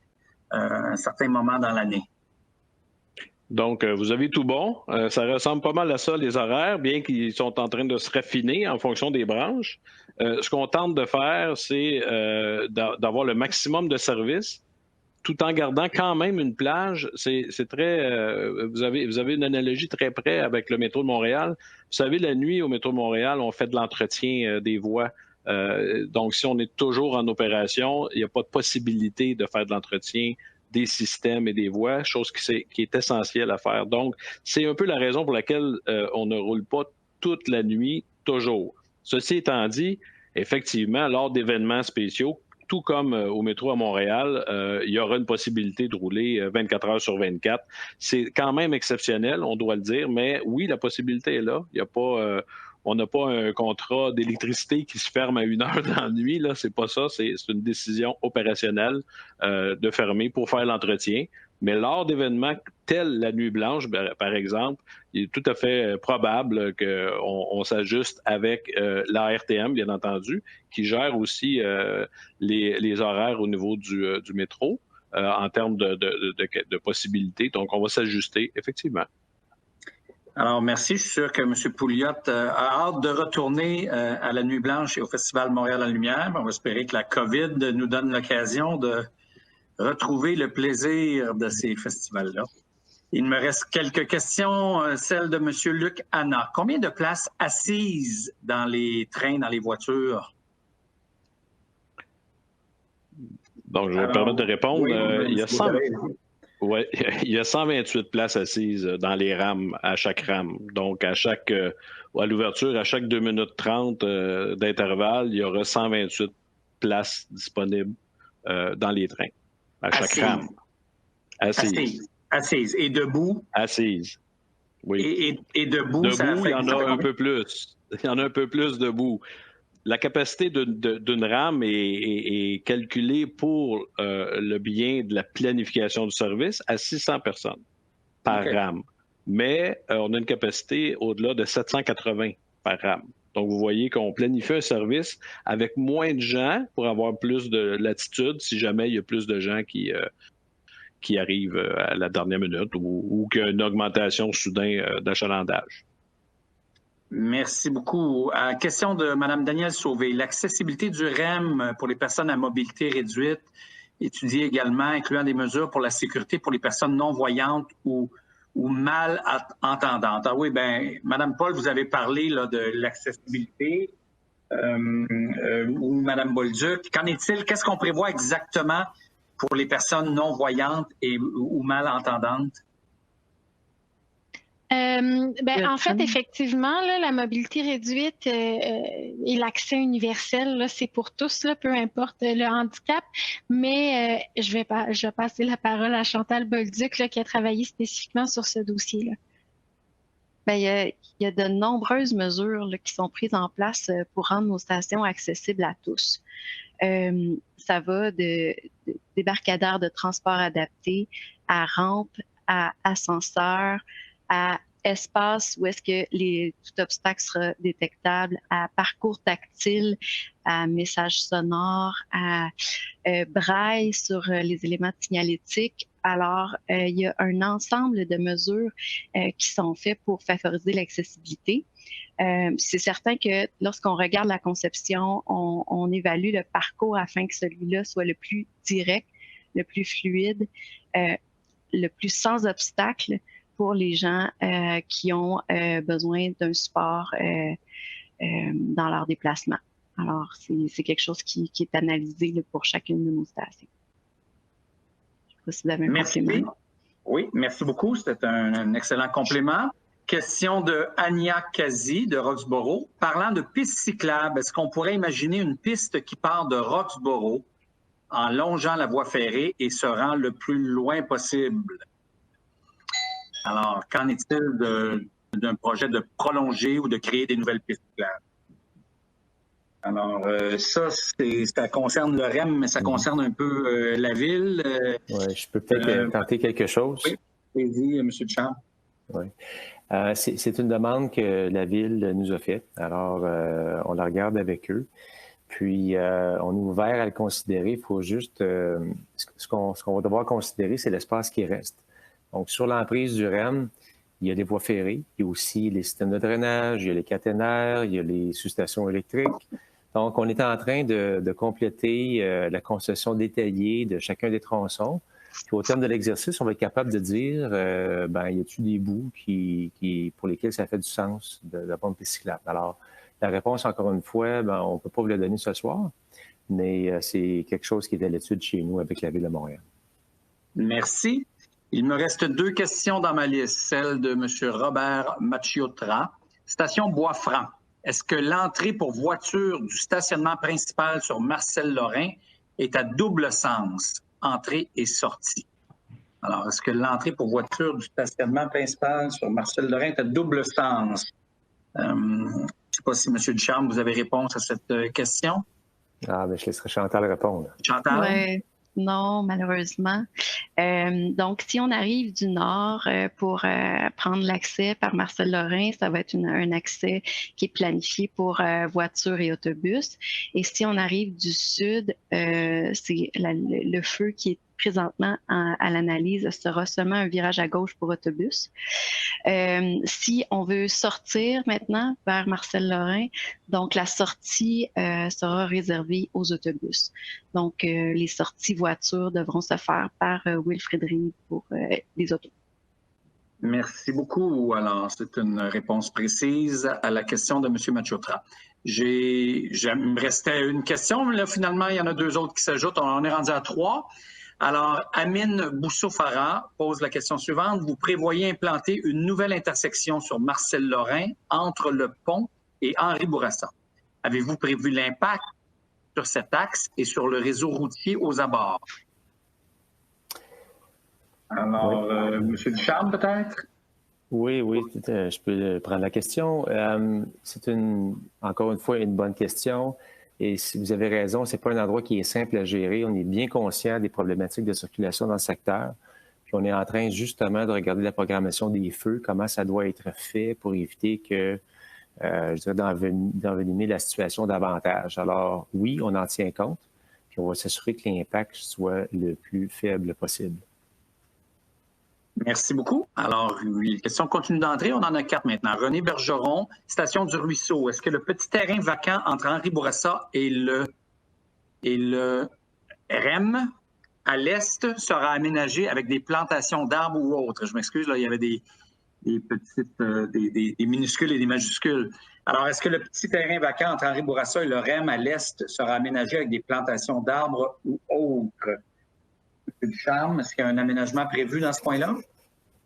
à un certain moment dans l'année? Donc, vous avez tout bon. Ça ressemble pas mal à ça, les horaires, bien qu'ils sont en train de se raffiner en fonction des branches. Ce qu'on tente de faire, c'est d'avoir le maximum de services tout en gardant quand même une plage. C'est très... vous avez une analogie très près avec le métro de Montréal. Vous savez, la nuit au métro de Montréal, on fait de l'entretien des voies. Donc, si on est toujours en opération, il n'y a pas de possibilité de faire de l'entretien des systèmes et des voies, chose qui est essentielle à faire. Donc, c'est un peu la raison pour laquelle on ne roule pas toute la nuit, toujours. Ceci étant dit, effectivement, lors d'événements spéciaux, tout comme au métro à Montréal, il y aura une possibilité de rouler 24 heures sur 24. C'est quand même exceptionnel, on doit le dire, mais oui, la possibilité est là. Il y a pas... on n'a pas un contrat d'électricité qui se ferme à 1 heure dans la nuit. Là, c'est pas ça. C'est une décision opérationnelle de fermer pour faire l'entretien. Mais lors d'événements tels la Nuit blanche, par exemple, il est tout à fait probable qu'on s'ajuste avec la RTM, bien entendu, qui gère aussi les horaires au niveau du métro en termes de possibilités. Donc, on va s'ajuster, effectivement. Alors, merci. Je suis sûr que M. Pouliot a hâte de retourner à la Nuit blanche et au Festival Montréal en lumière. On va espérer que la COVID nous donne l'occasion de retrouver le plaisir de ces festivals-là. Il me reste quelques questions. Celle de M. Luc Anna. Combien de places assises dans les trains, dans les voitures? Donc, je vais me permettre de répondre. Oui, il y a 128 places assises dans les rames, à chaque rame. Donc, à l'ouverture, à chaque 2 minutes 30 d'intervalle, il y aura 128 places disponibles dans les trains, à chaque rame. Assises. Et debout? Assises, oui. Et debout, il y en a un peu plus. Il y en a un peu plus debout. La capacité d'une rame est calculée pour le bien de la planification du service à 600 personnes par rame. Mais on a une capacité au-delà de 780 par rame. Donc, vous voyez qu'on planifie un service avec moins de gens pour avoir plus de latitude si jamais il y a plus de gens qui arrivent à la dernière minute ou qu'il y a une augmentation soudaine d'achalandage. Merci beaucoup. Question de Mme Danielle Sauvé. L'accessibilité du REM pour les personnes à mobilité réduite, étudiée également, incluant des mesures pour la sécurité pour les personnes non-voyantes ou ou malentendante. Ah oui, bien, Mme Paul, vous avez parlé là, de l'accessibilité, ou Mme Bolduc. Qu'en est-il? Qu'est-ce qu'on prévoit exactement pour les personnes non-voyantes ou malentendantes? En fait, effectivement, là, la mobilité réduite et l'accès universel, là, c'est pour tous, là, peu importe le handicap. Mais je vais passer la parole à Chantal Bolduc, là, qui a travaillé spécifiquement sur ce dossier-là. Il y a de nombreuses mesures là, qui sont prises en place pour rendre nos stations accessibles à tous. Ça va de débarcadères de transport adaptés à rampes, à ascenseurs, à espace où est-ce que tout obstacle sera détectable, à parcours tactile, à messages sonores, à braille sur les éléments signalétiques. Alors, il y a un ensemble de mesures qui sont faites pour favoriser l'accessibilité. C'est certain que lorsqu'on regarde la conception, on évalue le parcours afin que celui-là soit le plus direct, le plus fluide, le plus sans obstacle pour les gens qui ont besoin d'un support dans leur déplacement. Alors, c'est quelque chose qui est analysé là, pour chacune de nos stations. Je ne sais pas si vous avez un complément. Oui, merci beaucoup. C'était un excellent complément. Question de Ania Kazi de Roxborough. Parlant de pistes cyclables, est-ce qu'on pourrait imaginer une piste qui part de Roxborough en longeant la voie ferrée et se rend le plus loin possible? Alors, qu'en est-il d'un projet de prolonger ou de créer des nouvelles pistes cyclables? Alors, ça concerne le REM, mais ça concerne un peu la ville. Oui, je peux peut-être tenter quelque chose. Oui, allez-y, M. Duchamp. Oui. C'est une demande que la ville nous a faite. Alors, on la regarde avec eux. Puis, on est ouvert à le considérer. Il faut juste... ce qu'on va devoir considérer, c'est l'espace qui reste. Donc, sur l'emprise du REM, il y a des voies ferrées, il y a aussi les systèmes de drainage, il y a les caténaires, il y a les sous-stations électriques. Donc, on est en train de compléter la concession détaillée de chacun des tronçons. Puis, au terme de l'exercice, on va être capable de dire, y a-t-il des bouts pour lesquels ça fait du sens d'avoir une piste cyclable? Alors, la réponse, encore une fois, on ne peut pas vous la donner ce soir, mais c'est quelque chose qui est à l'étude chez nous avec la Ville de Montréal. Merci. Il me reste 2 questions dans ma liste. Celle de M. Robert Machiotra. Station Bois-Franc. Est-ce que l'entrée pour voiture du stationnement principal sur Marcel-Lorrain est à double sens, entrée et sortie? Alors, est-ce que l'entrée pour voiture du stationnement principal sur Marcel-Lorrain est à double sens? Je ne sais pas si, M. Duchamp, vous avez réponse à cette question. Je laisserai Chantal répondre. Chantal? Oui. Non, malheureusement. Donc, si on arrive du nord pour prendre l'accès par Marcel-Lorrain, ça va être un accès qui est planifié pour voitures et autobus. Et si on arrive du sud, c'est le feu qui est présentement à l'analyse sera seulement un virage à gauche pour autobus. Si on veut sortir maintenant vers Marcel-Lorrain, donc la sortie sera réservée aux autobus. Donc, les sorties voitures devront se faire par Wilfrid Reed pour les autos. Merci beaucoup. Alors, c'est une réponse précise à la question de M. Machiotra. Il me restait une question, mais là, finalement, il y en a 2 autres qui s'ajoutent. On est rendu à 3. Alors, Amine Bousso-Farah pose la question suivante. Vous prévoyez implanter une nouvelle intersection sur Marcel-Lorrain entre le pont et Henri Bourassa. Avez-vous prévu l'impact sur cet axe et sur le réseau routier aux abords? Alors, M. Duchamp, peut-être? Oui, je peux prendre la question. C'est encore une fois une bonne question. Et si vous avez raison, c'est pas un endroit qui est simple à gérer. On est bien conscient des problématiques de circulation dans le secteur. Puis on est en train justement de regarder la programmation des feux, comment ça doit être fait pour éviter que, d'envenimer la situation davantage. Alors oui, on en tient compte. Puis on va s'assurer que l'impact soit le plus faible possible. Merci beaucoup. Alors, les questions continuent d'entrer. On en a 4 maintenant. René Bergeron, Station du Ruisseau. Est-ce que le petit terrain vacant entre Henri Bourassa et le REM à l'est sera aménagé avec des plantations d'arbres ou autres. Je m'excuse, là, il y avait des petites, des minuscules et des majuscules. Alors, est-ce que le petit terrain vacant entre Henri Bourassa et le REM à l'est sera aménagé avec des plantations d'arbres ou autres? M. Ducharme, est-ce qu'il y a un aménagement prévu dans ce point-là?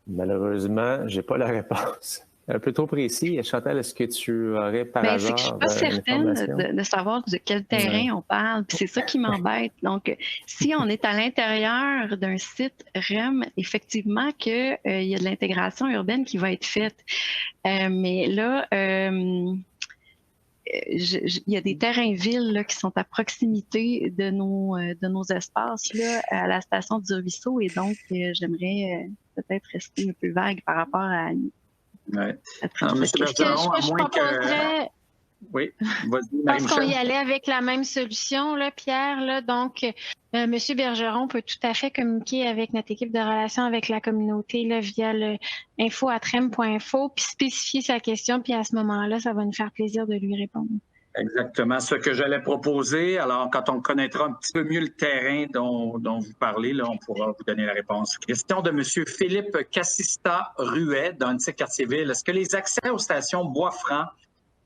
Malheureusement, je n'ai pas la réponse. Un peu trop précis. Chantal, est-ce que tu aurais par hasard c'est que je suis pas certaine de savoir de quel terrain on parle. C'est ça qui m'embête. Donc, si on est à l'intérieur d'un site REM, effectivement qu'il y a de l'intégration urbaine qui va être faite. Mais là, il y a des terrains-villes là, qui sont à proximité de nos espaces là, à la station du Ruisseau. Et donc, j'aimerais peut-être rester un peu vague par rapport à... Ouais. Je proposerais... Oui, je pense qu'on y allait avec la même solution, là, Pierre. Là. Donc, M. Bergeron peut tout à fait communiquer avec notre équipe de relations avec la communauté là, via le info@rem.info, puis spécifier sa question, puis à ce moment-là, ça va nous faire plaisir de lui répondre. Exactement ce que j'allais proposer. Alors, quand on connaîtra un petit peu mieux le terrain dont vous parlez, là, on pourra vous donner la réponse. Question de M. Philippe Cassista-Ruet, d'Annecy Quartier-Ville. Est-ce que les accès aux stations Bois-Franc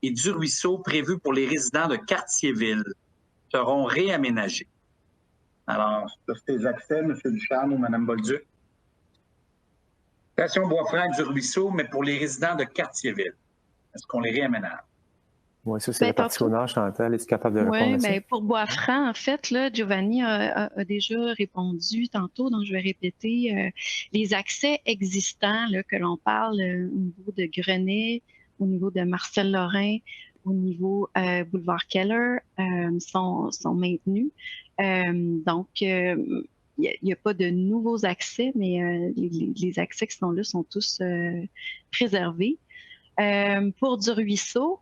et du Ruisseau prévus pour les résidents de Quartier-Ville seront réaménagés? Alors, sur ces accès, M. Ducharme ou Mme Bolduc. Station Bois-Franc et du Ruisseau, mais pour les résidents de Quartier-Ville. Est-ce qu'on les réaménage? Oui, ça, c'est la partie au nord, Chantal. Es-tu capable de répondre à ça? Oui, pour Bois-Franc, en fait, là, Giovanni a déjà répondu tantôt, donc je vais répéter. Les accès existants, là, que l'on parle au niveau de Grenet, au niveau de Marcel-Lorrain, au niveau boulevard Keller, sont maintenus. Donc, il n'y a pas de nouveaux accès, mais les accès qui sont là sont tous préservés. Pour du Ruisseau,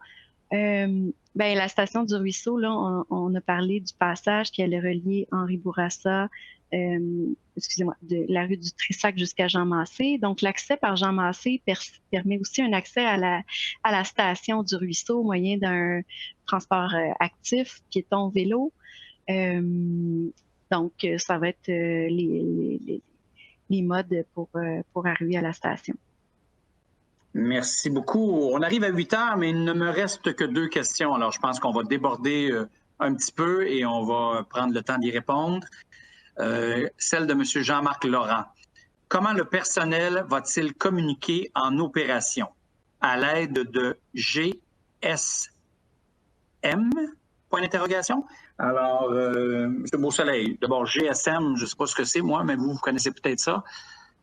la station du Ruisseau, là, on a parlé du passage qui allait relier Henri Bourassa, de la rue du Trissac jusqu'à Jean Massé. Donc, l'accès par Jean Massé permet aussi un accès à la station du Ruisseau au moyen d'un transport actif, piéton, vélo. Donc, ça va être les modes pour arriver à la station. Merci beaucoup. On arrive à 8 heures, mais il ne me reste que 2 questions. Alors, je pense qu'on va déborder un petit peu et on va prendre le temps d'y répondre. Celle de M. Jean-Marc Laurent. Comment le personnel va-t-il communiquer en opération? À l'aide de GSM? Point d'interrogation. Alors, M. Beausoleil, d'abord, GSM, je ne sais pas ce que c'est, moi, mais vous connaissez peut-être ça.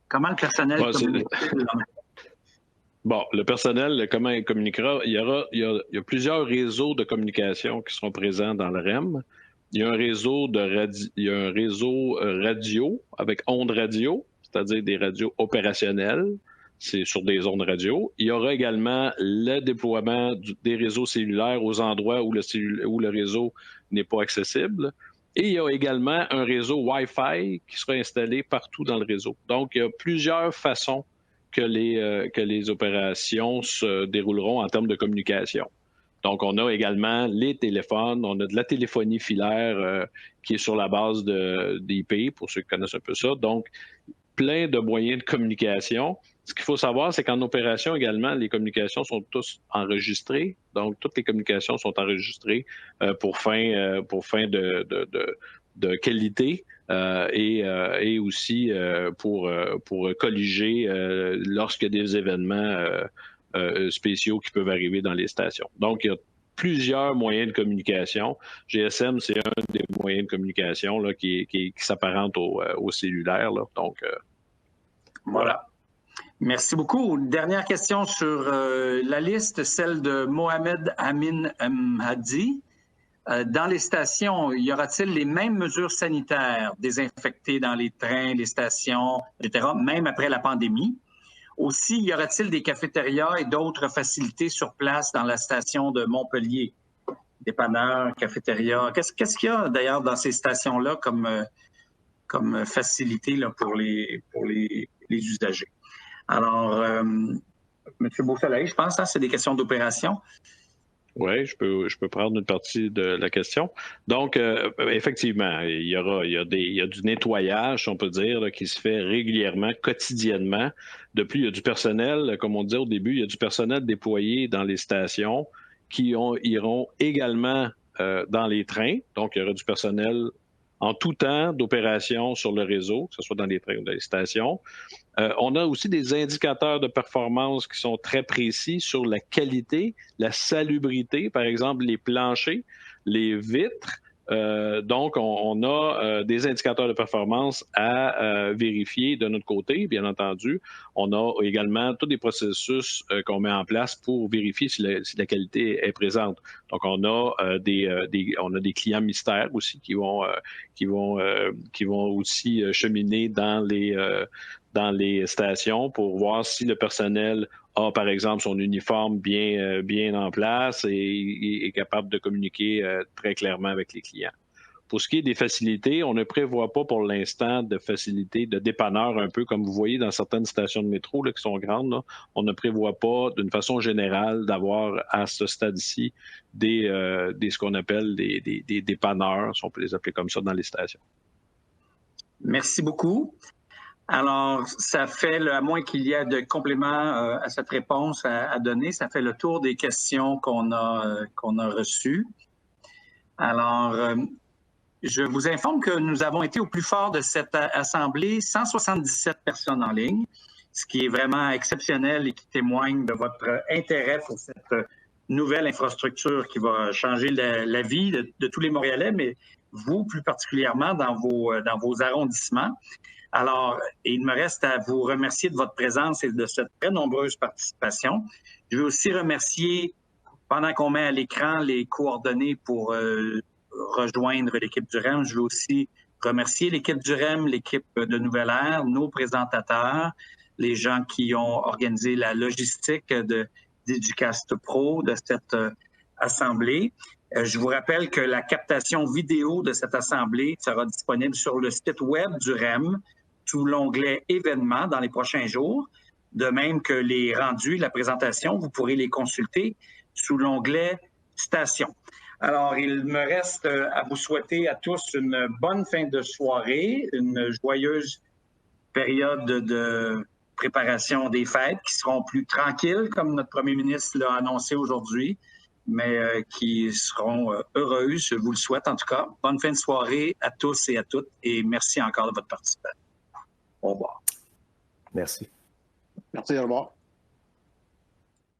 Comment le personnel communique-t-il? Bon, le personnel, comment il communiquera? Il y a plusieurs réseaux de communication qui seront présents dans le REM. Il y a un réseau radio avec ondes radio, c'est-à-dire des radios opérationnelles. C'est sur des ondes radio. Il y aura également le déploiement des réseaux cellulaires aux endroits où le réseau n'est pas accessible. Et il y a également un réseau Wi-Fi qui sera installé partout dans le réseau. Donc, il y a plusieurs façons que les opérations se dérouleront en termes de communication. Donc, on a également les téléphones, on a de la téléphonie filaire qui est sur la base d'IP, pour ceux qui connaissent un peu ça. Donc, plein de moyens de communication. Ce qu'il faut savoir, c'est qu'en opération également, les communications sont tous enregistrées. Donc, toutes les communications sont enregistrées pour fin de qualité. Et aussi pour colliger lorsqu'il y a des événements spéciaux qui peuvent arriver dans les stations. Donc, il y a plusieurs moyens de communication. GSM, c'est un des moyens de communication là, qui s'apparente au cellulaire. Là. Donc, voilà. Merci beaucoup. Dernière question sur la liste, celle de Mohamed Amin Hadi. Dans les stations, y aura-t-il les mêmes mesures sanitaires désinfectées dans les trains, les stations, etc., même après la pandémie? Aussi, y aura-t-il des cafétérias et d'autres facilités sur place dans la station de Montpellier? Dépanneurs, cafétérias. Qu'est-ce qu'il y a d'ailleurs dans ces stations-là comme facilité là, pour les usagers? Alors, M. Beausoleil, je pense, c'est des questions d'opération. Oui, je peux prendre une partie de la question. Donc, effectivement, il y a du nettoyage, si on peut dire, là, qui se fait régulièrement, quotidiennement. De plus, il y a du personnel, comme on disait au début, il y a du personnel déployé dans les stations qui iront également dans les trains. Donc, il y aura du personnel en tout temps d'opération sur le réseau, que ce soit dans les trains ou dans les stations. On a aussi des indicateurs de performance qui sont très précis sur la qualité, la salubrité, par exemple les planchers, les vitres. Donc, on a des indicateurs de performance à vérifier de notre côté, bien entendu. On a également tous des processus qu'on met en place pour vérifier si la qualité est présente. Donc, on a des clients mystères aussi qui vont aussi cheminer dans les stations pour voir si le personnel a, par exemple, son uniforme bien en place et est capable de communiquer très clairement avec les clients. Pour ce qui est des facilités, on ne prévoit pas pour l'instant de facilités de dépanneurs, un peu comme vous voyez dans certaines stations de métro là, qui sont grandes. Là. On ne prévoit pas, d'une façon générale, d'avoir à ce stade-ci ce qu'on appelle des dépanneurs, si on peut les appeler comme ça, dans les stations. Merci beaucoup. Alors, ça fait, à moins qu'il y ait de compléments à cette réponse à donner, ça fait le tour des questions qu'on a reçues. Alors, je vous informe que nous avons été au plus fort de cette assemblée, 177 personnes en ligne, ce qui est vraiment exceptionnel et qui témoigne de votre intérêt pour cette nouvelle infrastructure qui va changer la vie de tous les Montréalais, mais vous plus particulièrement dans vos arrondissements. Alors, il me reste à vous remercier de votre présence et de cette très nombreuse participation. Je veux aussi remercier, pendant qu'on met à l'écran les coordonnées pour rejoindre l'équipe du REM, je veux aussi remercier l'équipe du REM, l'équipe de Nouvelle Ère, nos présentateurs, les gens qui ont organisé la logistique d'Educast Pro de cette assemblée. Je vous rappelle que la captation vidéo de cette assemblée sera disponible sur le site web du REM sous l'onglet « Événements » dans les prochains jours. De même que les rendus, la présentation, vous pourrez les consulter sous l'onglet « Station ». Alors, il me reste à vous souhaiter à tous une bonne fin de soirée, une joyeuse période de préparation des fêtes qui seront plus tranquilles, comme notre premier ministre l'a annoncé aujourd'hui, mais qui seront heureuses, je vous le souhaite en tout cas. Bonne fin de soirée à tous et à toutes et merci encore de votre participation. Au revoir. Merci. Merci, au revoir.